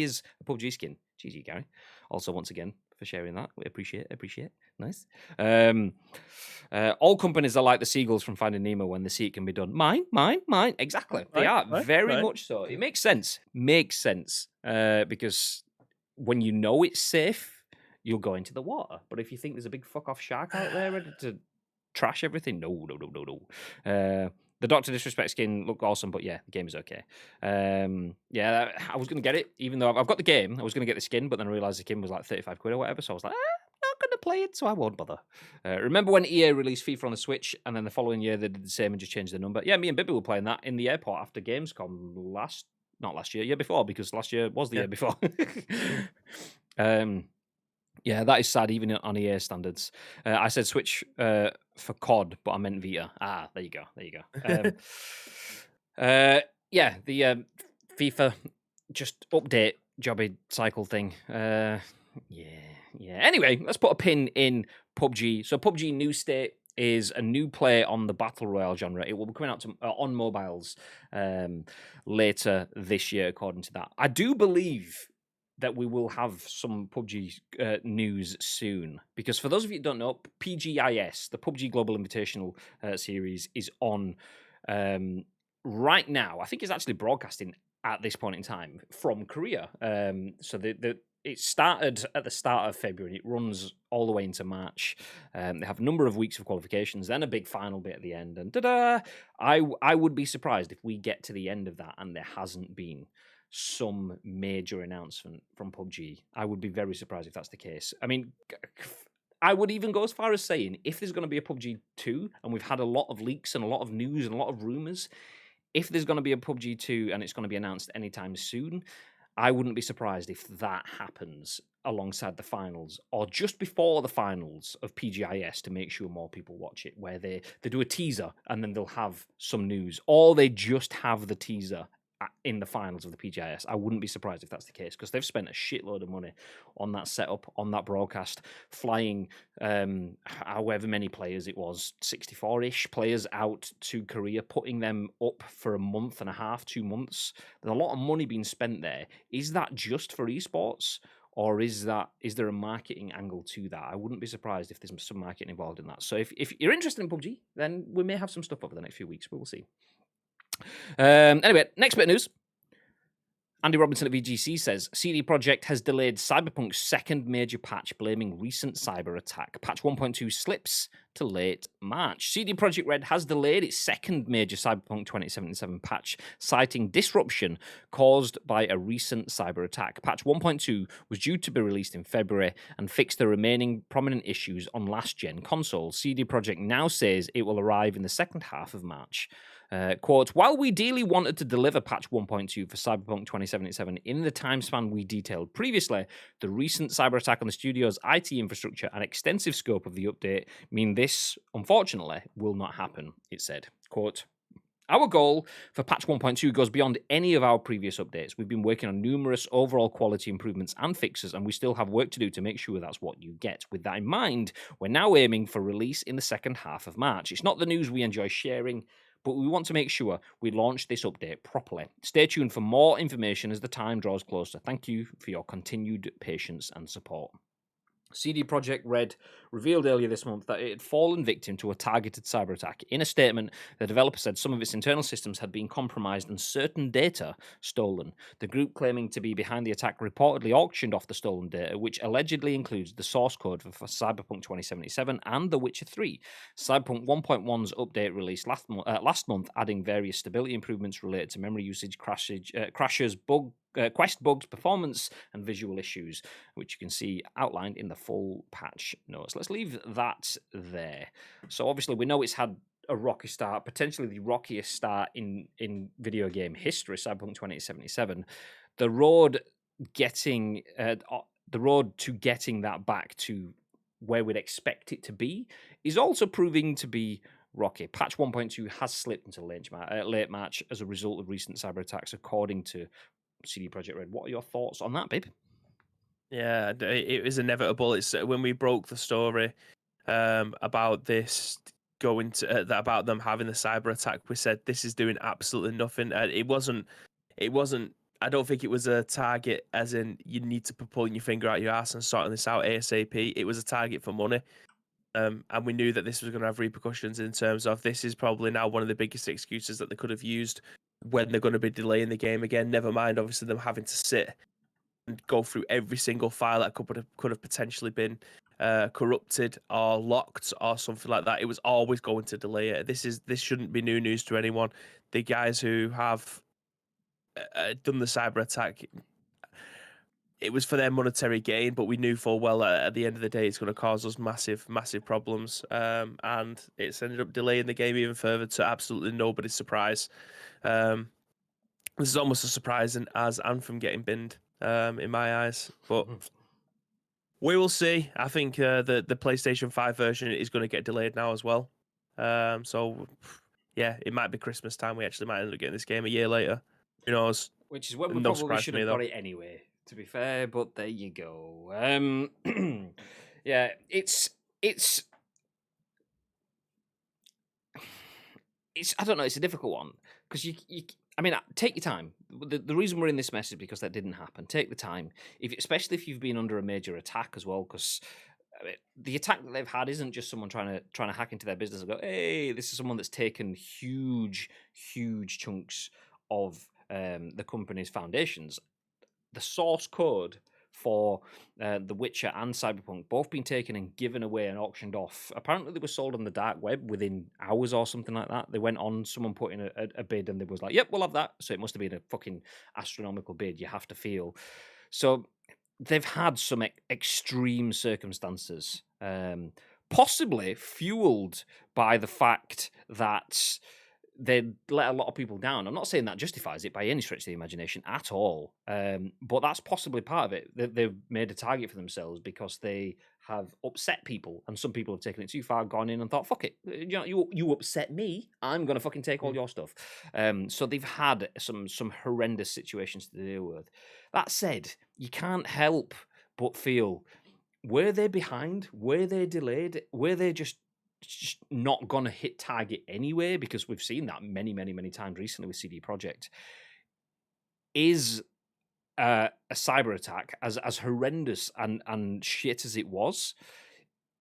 is a PUBG skin. GG, Gary. Also, once again, for sharing that. We appreciate it. Nice. All companies are like the seagulls from Finding Nemo when they see it can be done. Mine. Exactly. They are very much so. It makes sense. Because when you know it's safe, you'll go into the water. But if you think there's a big fuck off shark out there ready to trash everything, no. The Doctor Disrespect skin looked awesome, but yeah, the game is okay. Yeah, I was going to get it, even though I've got the game. I was going to get the skin, but then I realised the skin was like 35 quid or whatever, so I was like, I'm not going to play it, so I won't bother. Remember when EA released FIFA on the Switch, and then the following year they did the same and just changed the number? Yeah, me and Bibby were playing that in the airport after Gamescom not last year, year before, because last year was the year before. Yeah, that is sad, even on EA standards. I said Switch for COD, but I meant Vita. Ah, there you go. Yeah, the FIFA just update jobby cycle thing. Yeah. Anyway, let's put a pin in PUBG. So PUBG New State is a new play on the Battle Royale genre. It will be coming out on mobiles later this year, according to that. I do believe that we will have some PUBG news soon. Because for those of you who don't know, PGIS, the PUBG Global Invitational series, is on right now. I think it's actually broadcasting at this point in time from Korea. So it started at the start of February. It runs all the way into March. They have a number of weeks of qualifications, then a big final bit at the end. And I would be surprised if we get to the end of that and there hasn't been some major announcement from PUBG. I would be very surprised if that's the case. I mean, I would even go as far as saying if there's going to be a PUBG 2, and we've had a lot of leaks and a lot of news and a lot of rumors, if there's going to be a PUBG 2 and it's going to be announced anytime soon, I wouldn't be surprised if that happens alongside the finals or just before the finals of PGIS to make sure more people watch it, where they do a teaser and then they'll have some news, or they just have the teaser in the finals of the PGIS. I wouldn't be surprised if that's the case because they've spent a shitload of money on that setup, on that broadcast, flying however many players it was, 64-ish players out to Korea, putting them up for a month and a half, 2 months. There's a lot of money being spent there. Is that just for esports? Or is there a marketing angle to that? I wouldn't be surprised if there's some marketing involved in that. So if you're interested in PUBG, then we may have some stuff over the next few weeks. We'll see. Anyway, next bit of news. Andy Robinson at VGC says, CD Projekt has delayed Cyberpunk's second major patch, blaming recent cyber attack. Patch 1.2 slips to late March. CD Projekt Red has delayed its second major Cyberpunk 2077 patch, citing disruption caused by a recent cyber attack. Patch 1.2 was due to be released in February and fix the remaining prominent issues on last-gen consoles. CD Projekt now says it will arrive in the second half of March. Quote, while we dearly wanted to deliver patch 1.2 for Cyberpunk 2077 in the time span we detailed previously, the recent cyber attack on the studio's IT infrastructure and extensive scope of the update mean this, unfortunately, will not happen, it said. Quote, our goal for patch 1.2 goes beyond any of our previous updates. We've been working on numerous overall quality improvements and fixes, and we still have work to do to make sure that's what you get. With that in mind, we're now aiming for release in the second half of March. It's not the news we enjoy sharing, but we want to make sure we launch this update properly. Stay tuned for more information as the time draws closer. Thank you for your continued patience and support. CD Projekt Red revealed earlier this month that it had fallen victim to a targeted cyber attack. In a statement, the developer said some of its internal systems had been compromised and certain data stolen. The group claiming to be behind the attack reportedly auctioned off the stolen data, which allegedly includes the source code for Cyberpunk 2077 and The Witcher 3. Cyberpunk 1.1's update released last month, adding various stability improvements related to memory usage, crashes, quest bugs, performance, and visual issues, which you can see outlined in the full patch notes. Let's leave that there. So obviously we know it's had a rocky start, potentially the rockiest start in video game history, Cyberpunk 2077. The road to getting that back to where we'd expect it to be is also proving to be rocky. Patch 1.2 has slipped until late March as a result of recent cyber attacks, according to CD Projekt Red. What are your thoughts on that, babe? Yeah, it was inevitable. It's when we broke the story about this going to about them having the cyber attack. We said this is doing absolutely nothing. It wasn't. I don't think it was a target, as in you need to be pulling your finger out your ass and sorting this out ASAP. It was a target for money. And we knew that this was going to have repercussions in terms of this is probably now one of the biggest excuses that they could have used when they're going to be delaying the game again. Never mind, obviously, them having to sit and go through every single file that could have potentially been corrupted or locked or something like that. It was always going to delay it. This shouldn't be new news to anyone. The guys who have done the cyber attack, it was for their monetary gain, but we knew full well that at the end of the day it's going to cause us massive problems, and it's ended up delaying the game even further to absolutely nobody's surprise. This is almost as surprising as Anthem getting binned, in my eyes, but we will see. I think the PlayStation 5 version is going to get delayed now as well. So yeah, it might be Christmas time. We actually might end up getting this game a year later. Who knows? Which is when we probably should have got it anyway, to be fair, but there you go. Yeah, it's I don't know, it's a difficult one because you I mean, take your time. The reason we're in this mess is because that didn't happen. Take the time, especially if you've been under a major attack as well, because the attack that they've had isn't just someone trying to hack into their business and go, hey, this is someone that's taken huge chunks of the company's foundations. The source code for The Witcher and Cyberpunk both been taken and given away and auctioned off. Apparently they were sold on the dark web within hours or something like that. They went on, someone put in a bid and they was like, yep, we'll have that. So it must have been a fucking astronomical bid, you have to feel. So they've had some extreme circumstances, possibly fueled by the fact that they let a lot of people down. I'm not saying that justifies it by any stretch of the imagination at all, but that's possibly part of it. They've made a target for themselves because they have upset people, and some people have taken it too far, gone in and thought, "Fuck it, you upset me, I'm gonna fucking take all your stuff." So they've had some horrendous situations to deal with. That said, you can't help but feel, were they behind? Were they delayed? Were they just not gonna hit target anyway? Because we've seen that many times recently with CD Projekt. Is a cyber attack, as horrendous and shit as it was,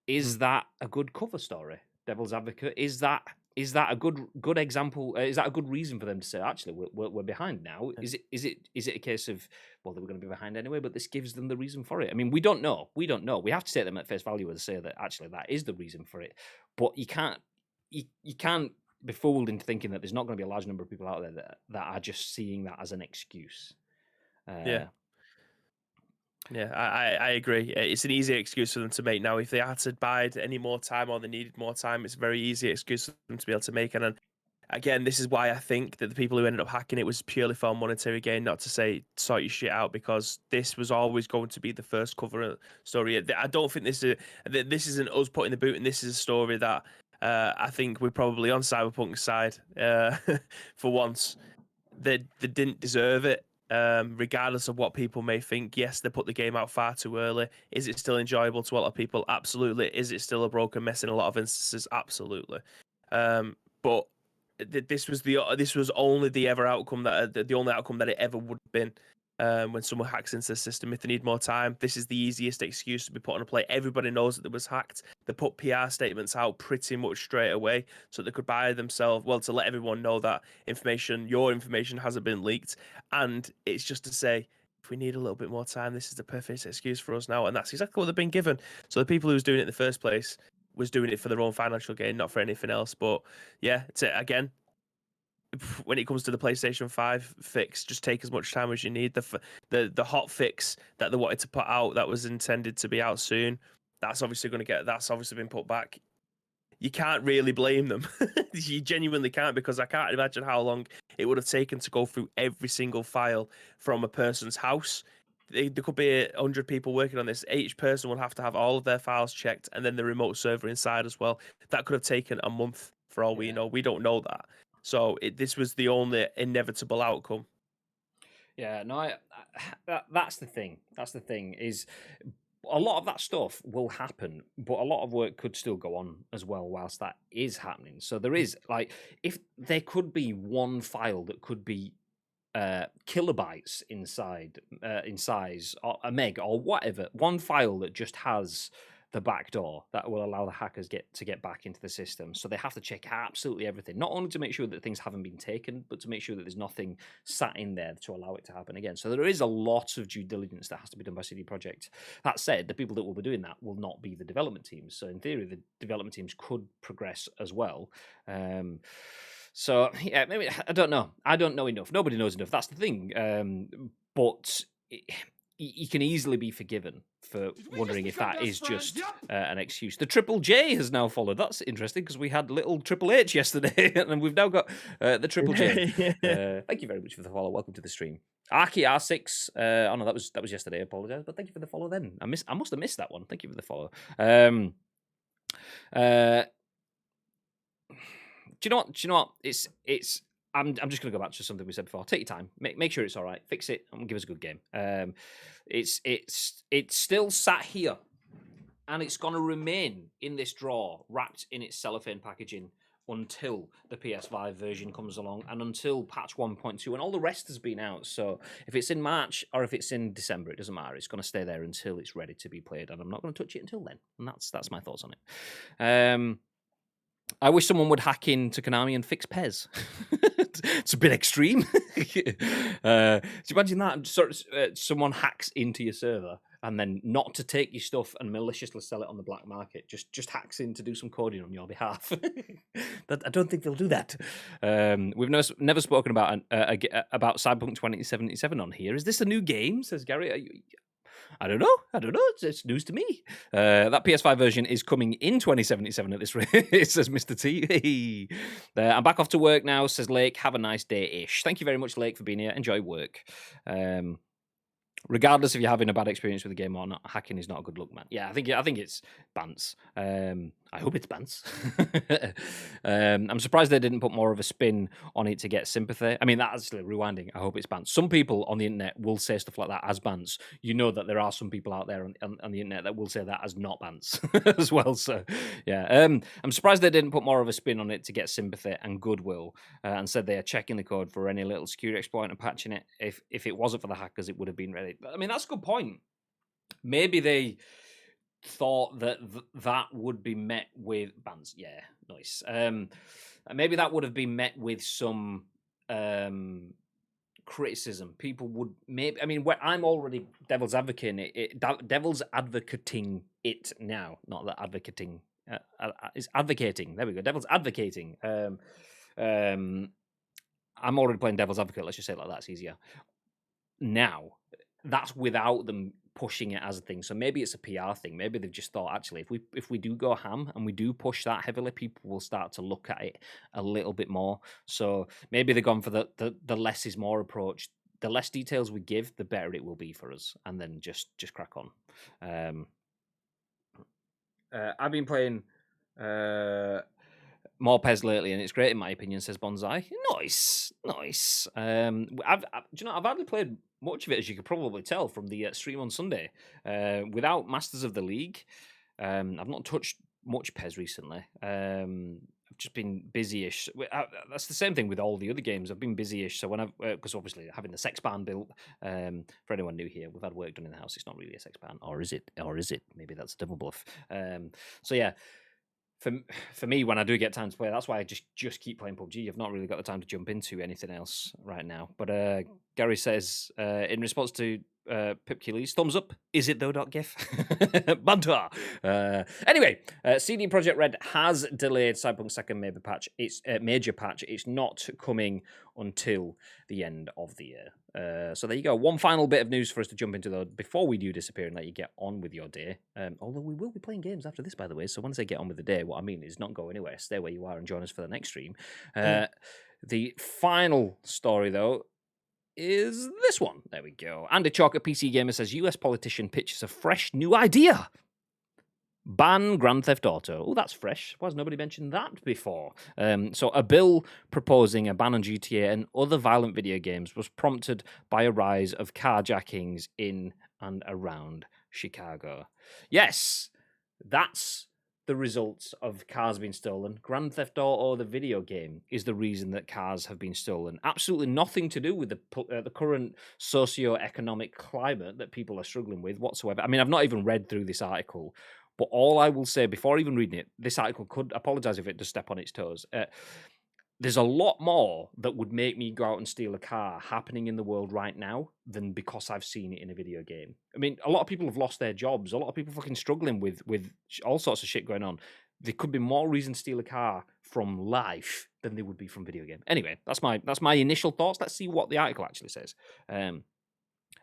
is that a good cover story? Devil's advocate, is that a good example? Is that a good reason for them to say, actually, we're behind now? Is it a case of, well, they were going to be behind anyway, but this gives them the reason for it? I mean, we don't know. We have to take them at face value and say that actually that is the reason for it. But you can't be fooled into thinking that there's not going to be a large number of people out there that are just seeing that as an excuse. Yeah, I agree. It's an easy excuse for them to make now. If they had to bide any more time or they needed more time, it's a very easy excuse for them to be able to make. And then, again, this is why I think that the people who ended up hacking it was purely for monetary gain, not to say sort your shit out, because this was always going to be the first cover story. I don't think this isn't us putting the boot in. This is a story that I think we're probably on Cyberpunk's side for once. They didn't deserve it. Regardless of what people may think, yes, they put the game out far too early. Is it still enjoyable to a lot of people? Absolutely. Is it still a broken mess in a lot of instances? Absolutely. But this was only the outcome that the only outcome that it ever would have been. When someone hacks into the system, if they need more time, this is the easiest excuse to be put on a play. Everybody knows that it was hacked. They put PR statements out pretty much straight away so they could buy themselves, well, to let everyone know that your information hasn't been leaked. And it's just to say, if we need a little bit more time, this is the perfect excuse for us now. And that's exactly what they've been given. So the people who was doing it in the first place was doing it for their own financial gain, not for anything else. But yeah, again, when it comes to the PlayStation 5 fix, just take as much time as you need. The hot fix that they wanted to put out that was intended to be out soon, that's obviously been put back. You can't really blame them. You genuinely can't, because I can't imagine how long it would have taken to go through every single file from a person's house. There could be 100 people working on this. Each person would have to have all of their files checked, and then the remote server inside as well. That could have taken a month for all we know. We don't know that. So this was the only inevitable outcome. Yeah, no, that's the thing. That's the thing, is a lot of that stuff will happen, but a lot of work could still go on as well whilst that is happening. So there is, like, if there could be one file that could be kilobytes in size, or a meg or whatever, one file that just has the backdoor that will allow the hackers to get back into the system. So they have to check absolutely everything, not only to make sure that things haven't been taken, but to make sure that there's nothing sat in there to allow it to happen again. So there is a lot of due diligence that has to be done by CD Projekt. That said, the people that will be doing that will not be the development teams. So in theory, the development teams could progress as well. So yeah, maybe I don't know. I don't know enough. Nobody knows enough. That's the thing. But you can easily be forgiven for wondering if that is just an excuse. The Triple J has now followed. That's interesting, because we had little Triple H yesterday, and we've now got the Triple J. Thank you very much for the follow. Welcome to the stream. Arky R6. Oh no, that was yesterday. I apologise, but thank you for the follow. Then I must have missed that one. Thank you for the follow. Do you know what? It's. I'm just going to go back to something we said before. Take your time. Make sure it's all right. Fix it and give us a good game. It's still sat here, and it's going to remain in this drawer, wrapped in its cellophane packaging, until the PS5 version comes along, and until patch 1.2, and all the rest has been out. So if it's in March or if it's in December, it doesn't matter. It's going to stay there until it's ready to be played, and I'm not going to touch it until then. And that's my thoughts on it. I wish someone would hack into Konami and fix Pez. It's a bit extreme. Do you imagine that? Someone hacks into your server, and then not to take your stuff and maliciously sell it on the black market, just hacks in to do some coding on your behalf. I don't think they'll do that. We've never spoken about Cyberpunk 2077 on here. Is this a new game? Says Gary. I don't know. It's news to me. That PS5 version is coming in 2077 at this rate, says Mr. T. I'm back off to work now, says Lake. Have a nice day-ish. Thank you very much, Lake, for being here. Enjoy work. Regardless if you're having a bad experience with the game or not, hacking is not a good look, man. Yeah, I think it's bants. I hope it's bants. I'm surprised they didn't put more of a spin on it to get sympathy. I mean, that's rewinding. I hope it's bants. Some people on the internet will say stuff like that as bants. You know that there are some people out there on the internet that will say that as not bants as well. So, yeah, I'm surprised they didn't put more of a spin on it to get sympathy and goodwill, and said they are checking the code for any little security exploit and patching it. If it wasn't for the hackers, it would have been ready. I mean, that's a good point. Maybe they thought that that would be met with bans. Yeah, nice. Maybe that would have been met with some criticism. People would maybe. I mean, I'm already devil's advocating devil's advocating it now. Not that advocating is advocating. There we go. Devil's advocating. I'm already playing devil's advocate. Let's just say it like that. It's easier. Now, that's without them pushing it as a thing. So maybe it's a PR thing. Maybe they've just thought, actually, if we do go ham and we do push that heavily, people will start to look at it a little bit more. So maybe they've gone for the less is more approach. The less details we give, the better it will be for us, and then just crack on. I've been playing more PES lately, and it's great in my opinion, says Bonsai. Nice. I've hardly played much of it, as you could probably tell from the stream on Sunday. Without Masters of the League, I've not touched much PES recently. I've just been busy-ish. That's the same thing with all the other games. I've been busy-ish. So when because obviously having the sex barn built, for anyone new here, we've had work done in the house. It's not really a sex barn, or is it? Maybe that's a double bluff. So yeah. For me, when I do get time to play, that's why I just keep playing PUBG. I've not really got the time to jump into anything else right now. But Gary says, in response to Pipkilly's thumbs up, is it though? .gif banter. Anyway, CD Projekt Red has delayed Cyberpunk's second major patch. Major patch. It's not coming until the end of the year. So there you go. One final bit of news for us to jump into, though, before we do disappear and let you get on with your day. Although we will be playing games after this, by the way. So when I say get on with the day, what I mean is not go anywhere. Stay where you are and join us for the next stream. The final story, though, is this one. There we go. Andy Chalk at PC Gamer says, US politician pitches a fresh new idea. Ban Grand Theft Auto. Oh, that's fresh. Why has nobody mentioned that before? So a bill proposing a ban on GTA and other violent video games was prompted by a rise of carjackings in and around Chicago. Yes, that's the results of cars being stolen. Grand Theft Auto, the video game, is the reason that cars have been stolen. Absolutely nothing to do with the current socio-economic climate that people are struggling with whatsoever. I mean, I've not even read through this article, but all I will say before even reading it, this article could apologize if it does step on its toes. There's a lot more that would make me go out and steal a car happening in the world right now than because I've seen it in a video game. I mean, a lot of people have lost their jobs. A lot of people fucking struggling with all sorts of shit going on. There could be more reason to steal a car from life than there would be from video game. Anyway, that's my initial thoughts. Let's see what the article actually says.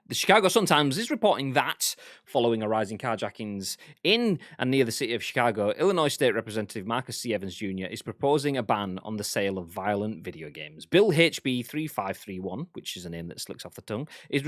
The Chicago Sun-Times is reporting that, following a rise in carjackings in and near the city of Chicago, Illinois State Representative Marcus C. Evans Jr. is proposing a ban on the sale of violent video games. Bill HB 3531, which is a name that slicks off the tongue, is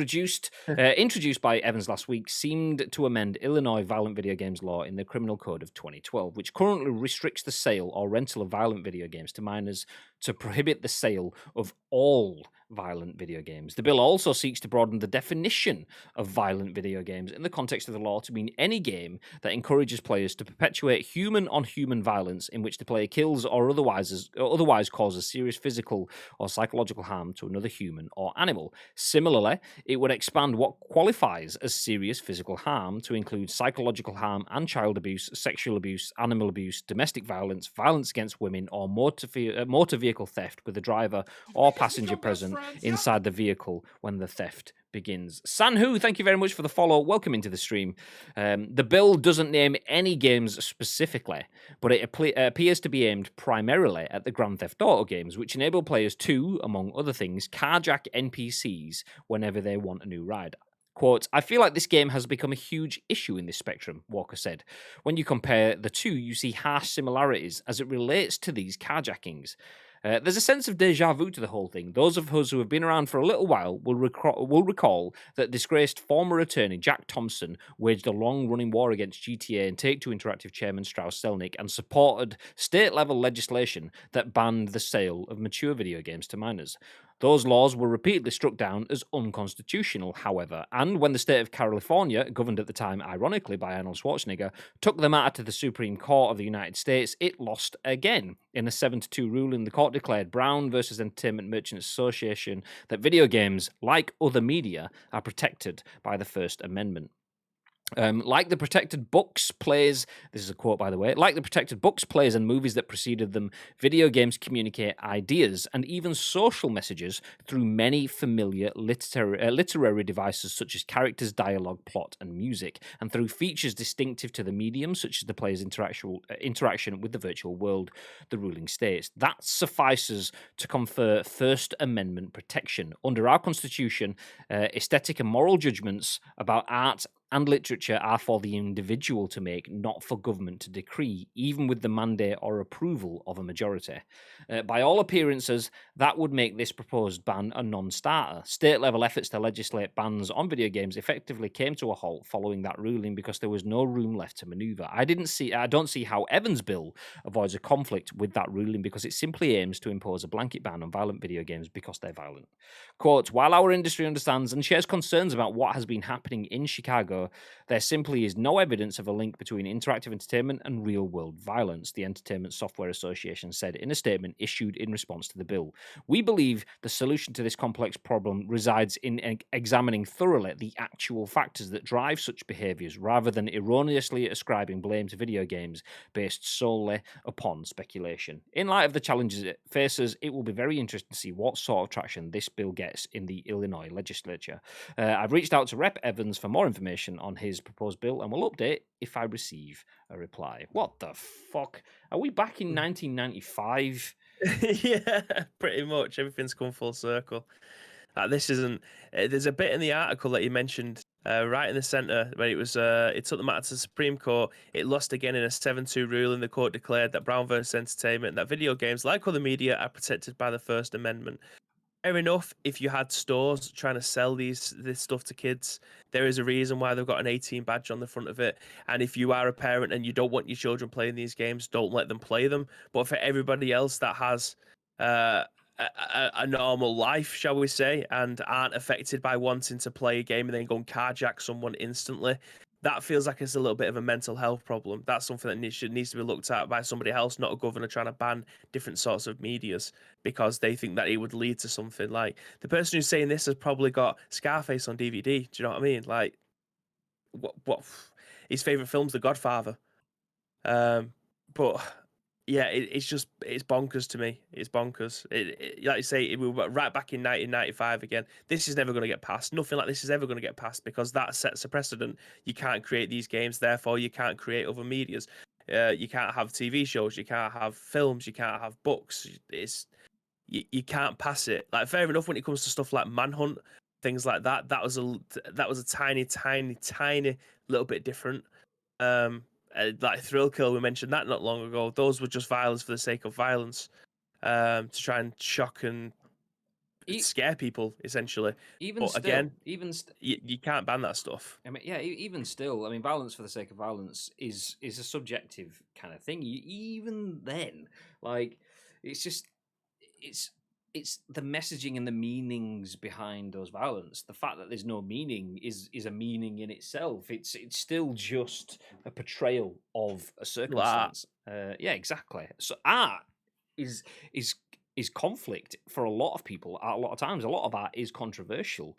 introduced by Evans last week, seemed to amend Illinois violent video games law in the Criminal Code of 2012, which currently restricts the sale or rental of violent video games to minors to prohibit the sale of all violent video games. The bill also seeks to broaden the definition of violent video games in the context of the law to mean any game that encourages players to perpetuate human-on-human violence in which the player kills or otherwise causes serious physical or psychological harm to another human or animal. Similarly, it would expand what qualifies as serious physical harm to include psychological harm and child abuse, sexual abuse, animal abuse, domestic violence, violence against women, or motor vehicle theft with the driver or passenger present inside the vehicle when the theft begins. Sanhu, thank you very much for the follow. Welcome into the stream. The bill doesn't name any games specifically, but it appears to be aimed primarily at the Grand Theft Auto games, which enable players to, among other things, carjack NPCs whenever they want a new ride. Quote, I feel like this game has become a huge issue in this spectrum, Walker said. When you compare the two, you see harsh similarities as it relates to these carjackings. There's a sense of deja vu to the whole thing. Those of us who have been around for a little while will recall that disgraced former attorney Jack Thompson waged a long-running war against GTA and Take-Two Interactive chairman Strauss Zelnick and supported state-level legislation that banned the sale of mature video games to minors. Those laws were repeatedly struck down as unconstitutional, however, and when the state of California, governed at the time ironically by Arnold Schwarzenegger, took the matter to the Supreme Court of the United States, it lost again. In a 7-2 ruling, the court declared Brown versus Entertainment Merchants Association that video games, like other media, are protected by the First Amendment. Like the protected books, plays, this is a quote by the way, like the protected books, plays, and movies that preceded them, video games communicate ideas and even social messages through many familiar literary devices such as characters, dialogue, plot, and music, and through features distinctive to the medium, such as the player's interaction with the virtual world, the ruling states. That suffices to confer First Amendment protection. Under our Constitution, aesthetic and moral judgments about art and literature are for the individual to make, not for government to decree, even with the mandate or approval of a majority. By all appearances, that would make this proposed ban a non-starter. State-level efforts to legislate bans on video games effectively came to a halt following that ruling because there was no room left to maneuver. I don't see how Evan's bill avoids a conflict with that ruling because it simply aims to impose a blanket ban on violent video games because they're violent. Quote, while our industry understands and shares concerns about what has been happening in Chicago, there simply is no evidence of a link between interactive entertainment and real-world violence, the Entertainment Software Association said in a statement issued in response to the bill. We believe the solution to this complex problem resides in examining thoroughly the actual factors that drive such behaviors, rather than erroneously ascribing blame to video games based solely upon speculation. In light of the challenges it faces, it will be very interesting to see what sort of traction this bill gets in the Illinois legislature. I've reached out to Rep. Evans for more information on his proposed bill and will update if I receive a reply. What the fuck? Are we back in 1995? Yeah, pretty much. Everything's come full circle. This isn't. There's a bit in the article that you mentioned right in the center where it was. It took the matter to the Supreme Court. It lost again in a 7-2 ruling. The court declared that Brown versus Entertainment, that video games, like other media, are protected by the First Amendment. Fair enough. If you had stores trying to sell this stuff to kids, there is a reason why they've got an 18 badge on the front of it. And if you are a parent and you don't want your children playing these games, don't let them play them. But for everybody else that has a normal life, shall we say, and aren't affected by wanting to play a game and then go and carjack someone instantly, that feels like it's a little bit of a mental health problem. That's something that needs to be looked at by somebody else, not a governor trying to ban different sorts of medias because they think that it would lead to something. Like, the person who's saying this has probably got Scarface on DVD. Do you know what I mean? Like, what his favorite film's The Godfather. But yeah, it's bonkers to me. It's bonkers. Like you say, we were right back in 1995 again. This is never going to get passed. Nothing like this is ever going to get passed because that sets a precedent. You can't create these games, therefore you can't create other medias. You can't have TV shows. You can't have films. You can't have books. You can't pass it. Like, fair enough when it comes to stuff like Manhunt, things like that. That was a tiny little bit different. Like Thrill Kill, we mentioned that not long ago. Those were just violence for the sake of violence, to try and shock and scare people, essentially. You can't ban that stuff. I mean, yeah, even still, I mean, violence for the sake of violence is a subjective kind of thing. Even then, like, it's just it's the messaging and the meanings behind those violence. The fact that there's no meaning is a meaning in itself. It's still just a portrayal of a circumstance. Yeah, exactly. So art is conflict for a lot of people. A lot of times, a lot of art is controversial.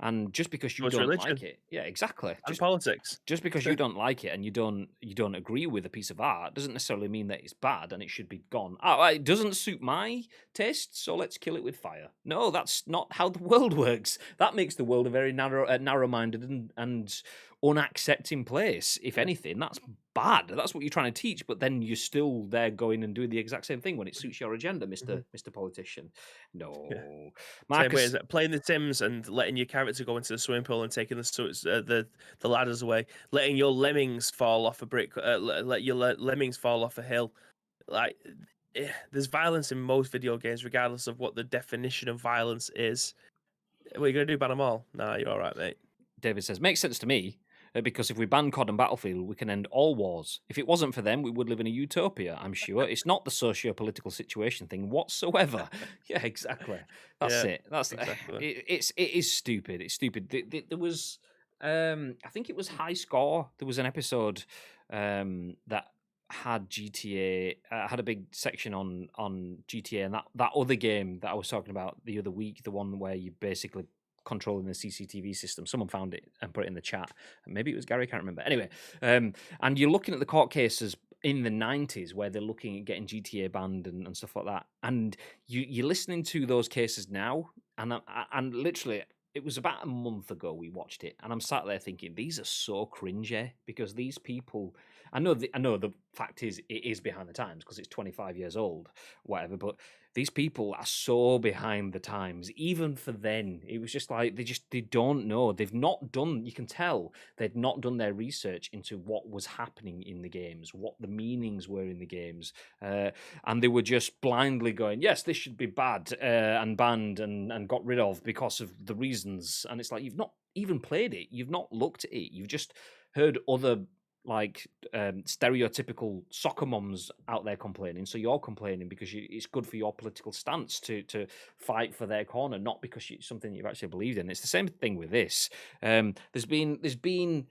And just because you don't like it, yeah, exactly. And politics. Just because you don't like it and you don't agree with a piece of art doesn't necessarily mean that it's bad and it should be gone. Oh, it doesn't suit my taste, so let's kill it with fire. No, that's not how the world works. That makes the world a very narrow-minded and unaccepting place. If anything, that's bad. That's what you're trying to teach, but then you're still there going and doing the exact same thing when it suits your agenda, Mr. Politician. No. Yeah. Marcus, same way as playing The Sims and letting your character go into the swimming pool and taking the ladders away, letting your lemmings fall off a brick, let your lemmings fall off a hill. Like, there's violence in most video games, regardless of what the definition of violence is. What are you gonna do? Ban them all? Nah, you're all right, mate. David says, makes sense to me, because if we ban COD and Battlefield, we can end all wars. If it wasn't for them, we would live in a utopia, I'm sure. It's not the socio-political situation thing whatsoever. Yeah, exactly. That's Yeah, it. That's exactly. it is stupid. It's stupid. There was, I think it was High Score. There was an episode that had GTA, had a big section on GTA, and that other game that I was talking about the other week, the one where you basically controlling the CCTV system. Someone found it and put it in the chat. Maybe it was Gary, I can't remember. Anyway, and you're looking at the court cases in the 90s where they're looking at getting GTA banned and stuff like that. And you're listening to those cases now, and literally, it was about a month ago we watched it, and I'm sat there thinking, these are so cringy because these people. I know the fact is it is behind the times because it's 25 years old, whatever. But these people are so behind the times. Even for then, it was just like they don't know. They've not done. You can tell they'd not done their research into what was happening in the games, what the meanings were in the games, and they were just blindly going, yes, this should be bad and banned and got rid of because of the reasons. And it's like you've not even played it. You've not looked at it. You've just heard other stereotypical soccer moms out there complaining, so you're complaining because it's good for your political stance to fight for their corner, not because it's something you've actually believed in. It's the same thing with this. There's been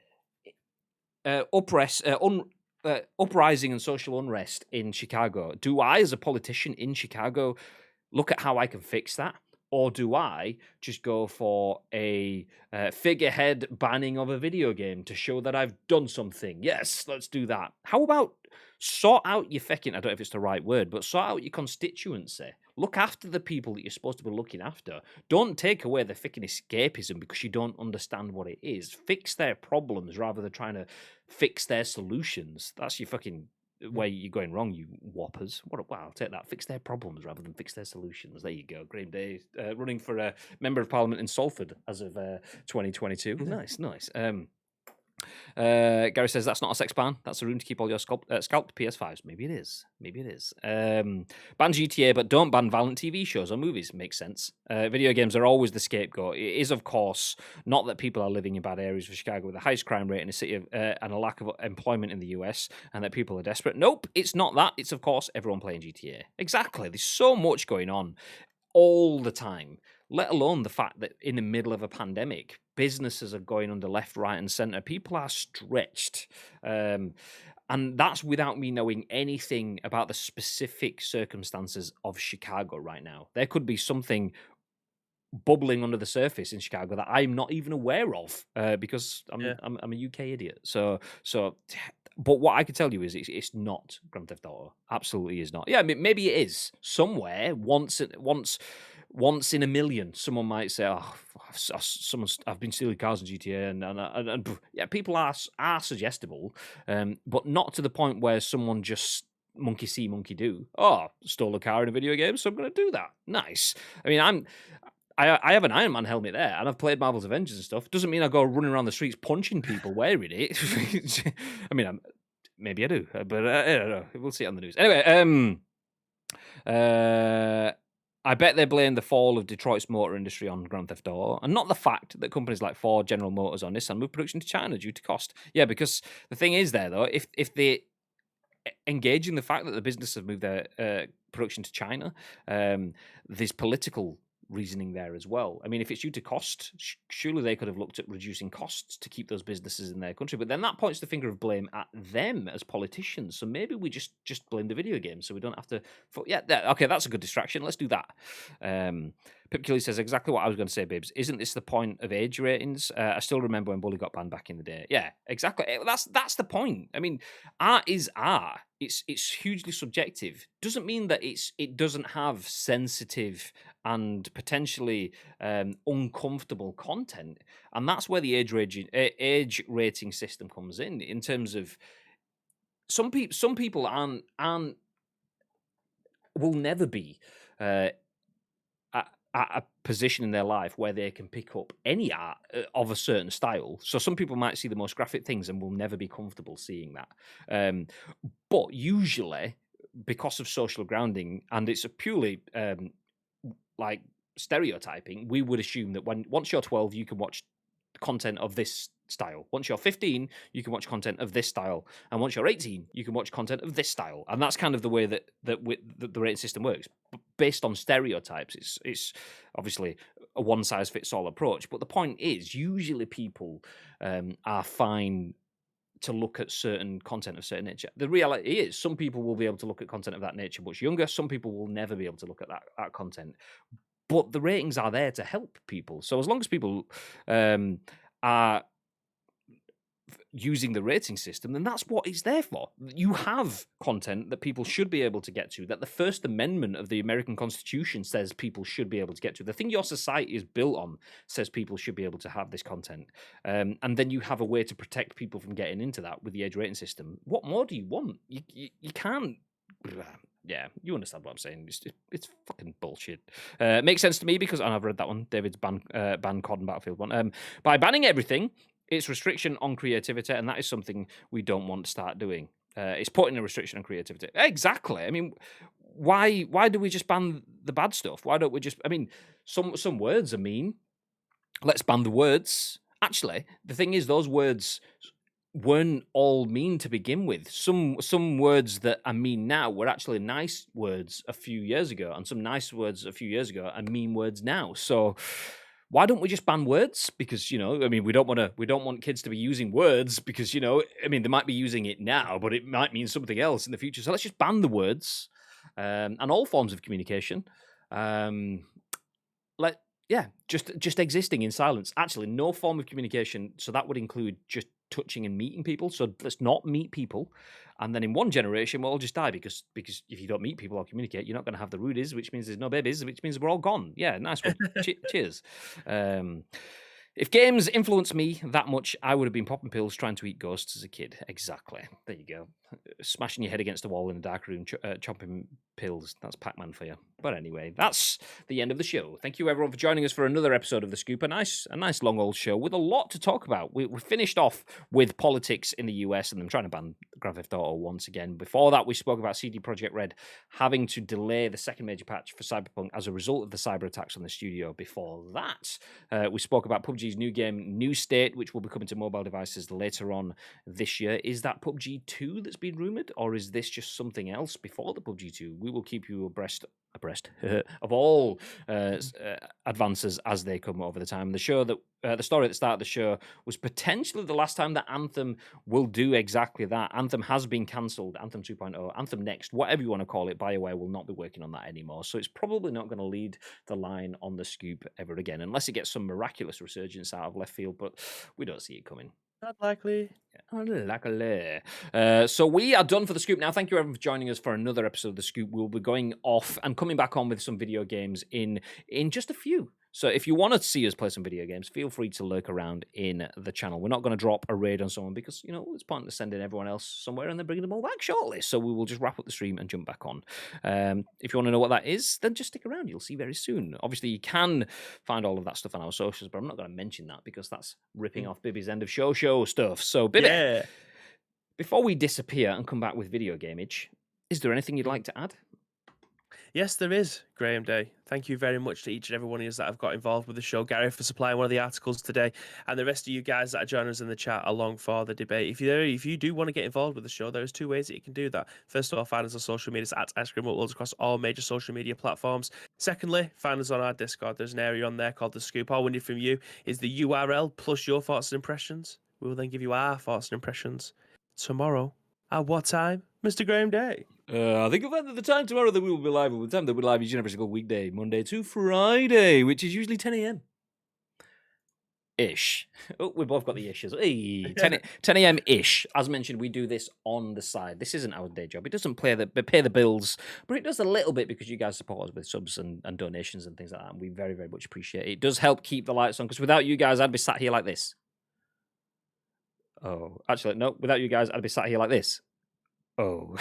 uprising and social unrest in Chicago. Do I, as a politician in Chicago, look at how I can fix that? Or do I just go for a figurehead banning of a video game to show that I've done something? Yes, let's do that. How about sort out your fucking, I don't know if it's the right word, but sort out your constituency. Look after the people that you're supposed to be looking after. Don't take away the fucking escapism because you don't understand what it is. Fix their problems rather than trying to fix their solutions. That's your fucking where you're going wrong, you whoppers. Wow, I'll take that. Fix their problems rather than fix their solutions. There you go. Graham Day running for a Member of Parliament in Salford as of 2022. Nice. Gary says that's not a sex ban. That's a room to keep all your scalped PS5s. Maybe it is. Ban GTA, but don't ban violent TV shows or movies. Makes sense. Video games are always the scapegoat. It is, of course, not that people are living in bad areas of Chicago with the highest crime rate in a city of, and a lack of employment in the US, and that people are desperate. Nope, it's not that. It's, of course, everyone playing GTA. Exactly. There's so much going on all the time, let alone the fact that in the middle of a pandemic, businesses are going under left, right, and center. People are stretched. And that's without me knowing anything about the specific circumstances of Chicago right now. There could be something bubbling under the surface in Chicago that I'm not even aware of because I'm a UK idiot. So but what I can tell you is it's not Grand Theft Auto. Absolutely is not. Yeah, maybe it is somewhere once in a million. Someone might say, "Oh, I've been stealing cars in GTA," and yeah, people are suggestible, but not to the point where someone just monkey see, monkey do. Oh, stole a car in a video game, so I'm going to do that. Nice. I mean, I have an Iron Man helmet there, and I've played Marvel's Avengers and stuff. Doesn't mean I go running around the streets punching people wearing it. I mean, maybe I do, but I don't know. We'll see it on the news. Anyway, I bet they blame the fall of Detroit's motor industry on Grand Theft Auto, and not the fact that companies like Ford, General Motors, or Nissan move production to China due to cost. Yeah, because the thing is there, though, if they engage in the fact that the business have moved their production to China, there's political reasoning there as well. I mean, if it's due to cost, surely they could have looked at reducing costs to keep those businesses in their country. But then that points the finger of blame at them as politicians. So maybe we just blame the video game, so we don't have to. Okay, that's a good distraction. Let's do that. Pip Kelly says exactly what I was going to say, Bibs. Isn't this the point of age ratings? I still remember when Bully got banned back in the day. Yeah, exactly. That's the point. I mean, art is art. It's hugely subjective. Doesn't mean that it doesn't have sensitive and potentially uncomfortable content, and that's where the age rating system comes in terms of some people will never be at a position in their life where they can pick up any art of a certain style. So some people might see the most graphic things and will never be comfortable seeing that. But usually because of social grounding, and it's a purely like stereotyping, we would assume that once you're 12, you can watch content of this style. Once you're 15, you can watch content of this style, and once you're 18, you can watch content of this style. And that's kind of the way that the rating system works, based on stereotypes. It's obviously a one size fits all approach, but the point is, usually people are fine to look at certain content of certain nature. The reality is, some people will be able to look at content of that nature much younger. Some people will never be able to look at that content. But the ratings are there to help people. So as long as people are using the rating system, then that's what it's there for. You have content that people should be able to get to, that the First Amendment of the American Constitution says people should be able to get to. The thing your society is built on says people should be able to have this content. And then you have a way to protect people from getting into that with the age rating system. What more do you want? You can't... Yeah, you understand what I'm saying. It's fucking bullshit. Makes sense to me because, and I've read that one, David's ban COD and Battlefield one. By banning everything, it's restriction on creativity, and that is something we don't want to start doing. It's putting a restriction on creativity. Exactly. I mean, why do we just ban the bad stuff? Why don't we just... I mean, some words are mean. Let's ban the words. Actually, the thing is, those words weren't all mean to begin with. Some words that are mean now were actually nice words a few years ago, and some nice words a few years ago are mean words now. So why don't we just ban words? Because, you know, I mean, we don't want kids to be using words because, you know, I mean, they might be using it now, but it might mean something else in the future. So let's just ban the words and all forms of communication. Just existing in silence. Actually, no form of communication. So that would include just touching and meeting people. So let's not meet people. And then in one generation, we'll all just die because if you don't meet people or communicate, you're not going to have the rudies, which means there's no babies, which means we're all gone. Yeah, nice one. Cheers. If games influenced me that much, I would have been popping pills trying to eat ghosts as a kid. Exactly. There you go. Smashing your head against the wall in a dark room, chomping pills. That's Pac-Man for you. But anyway, that's the end of the show. Thank you, everyone, for joining us for another episode of The Scoop. A nice long old show with a lot to talk about. We finished off with politics in the US and them trying to ban Grand Theft Auto once again. Before that, we spoke about CD Projekt Red having to delay the second major patch for Cyberpunk as a result of the cyber attacks on the studio. Before that, we spoke about PUBG's new game, New State, which will be coming to mobile devices later on this year. Is that PUBG 2 that's been rumoured, or is this just something else before the PUBG 2? We will keep you abreast of all advances as they come over the time. The show that the story at the start of the show was potentially the last time that Anthem will do exactly that. Anthem has been cancelled. Anthem 2.0, Anthem Next, whatever you want to call it, BioWare will not be working on that anymore. So it's probably not going to lead the line on the Scoop ever again, unless it gets some miraculous resurgence out of left field, but we don't see it coming. Not likely. Unlikely. So we are done for the Scoop now. Thank you everyone for joining us for another episode of the Scoop. We'll be going off and coming back on with some video games in just a few. So if you want to see us play some video games, feel free to lurk around in the channel. We're not going to drop a raid on someone because, you know, it's pointless sending everyone else somewhere and then bringing them all back shortly. So we will just wrap up the stream and jump back on. If you want to know what that is, then just stick around. You'll see very soon. Obviously, you can find all of that stuff on our socials, but I'm not going to mention that because that's ripping off Bibby's end of show stuff. So, Bibby, before we disappear and come back with video gameage, is there anything you'd like to add? Yes, there is, Graham Day. Thank you very much to each and every one of you that have got involved with the show. Gary for supplying one of the articles today, and the rest of you guys that are joining us in the chat along for the debate. If you do want to get involved with the show, there's two ways that you can do that. First of all, find us on social media at Ice Cream Uploads across all major social media platforms. Secondly, find us on our Discord. There's an area on there called The Scoop. All we need from you is the URL plus your thoughts and impressions. We will then give you our thoughts and impressions tomorrow. At what time, Mr. Graham Day? I think at the time tomorrow that we will be live. The time that we're live each and every single weekday, Monday to Friday, which is usually 10 a.m. ish. Oh, we both got the ishes. Hey, 10 a.m. ish. As mentioned, we do this on the side. This isn't our day job. It doesn't pay the bills, but it does a little bit because you guys support us with subs and donations and things like that. And we very, very much appreciate it. It does help keep the lights on because without you guys, I'd be sat here like this. Oh, actually, no. Without you guys, I'd be sat here like this. Oh,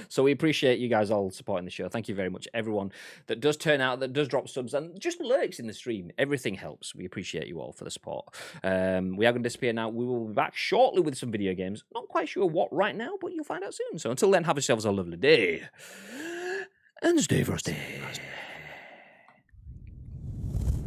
so we appreciate you guys all supporting the show. Thank you very much, everyone that does turn out, that does drop subs, and just lurks in the stream. Everything helps. We appreciate you all for the support. We are going to disappear now. We will be back shortly with some video games. Not quite sure what right now, but you'll find out soon. So until then, have yourselves a lovely day and stay frosty.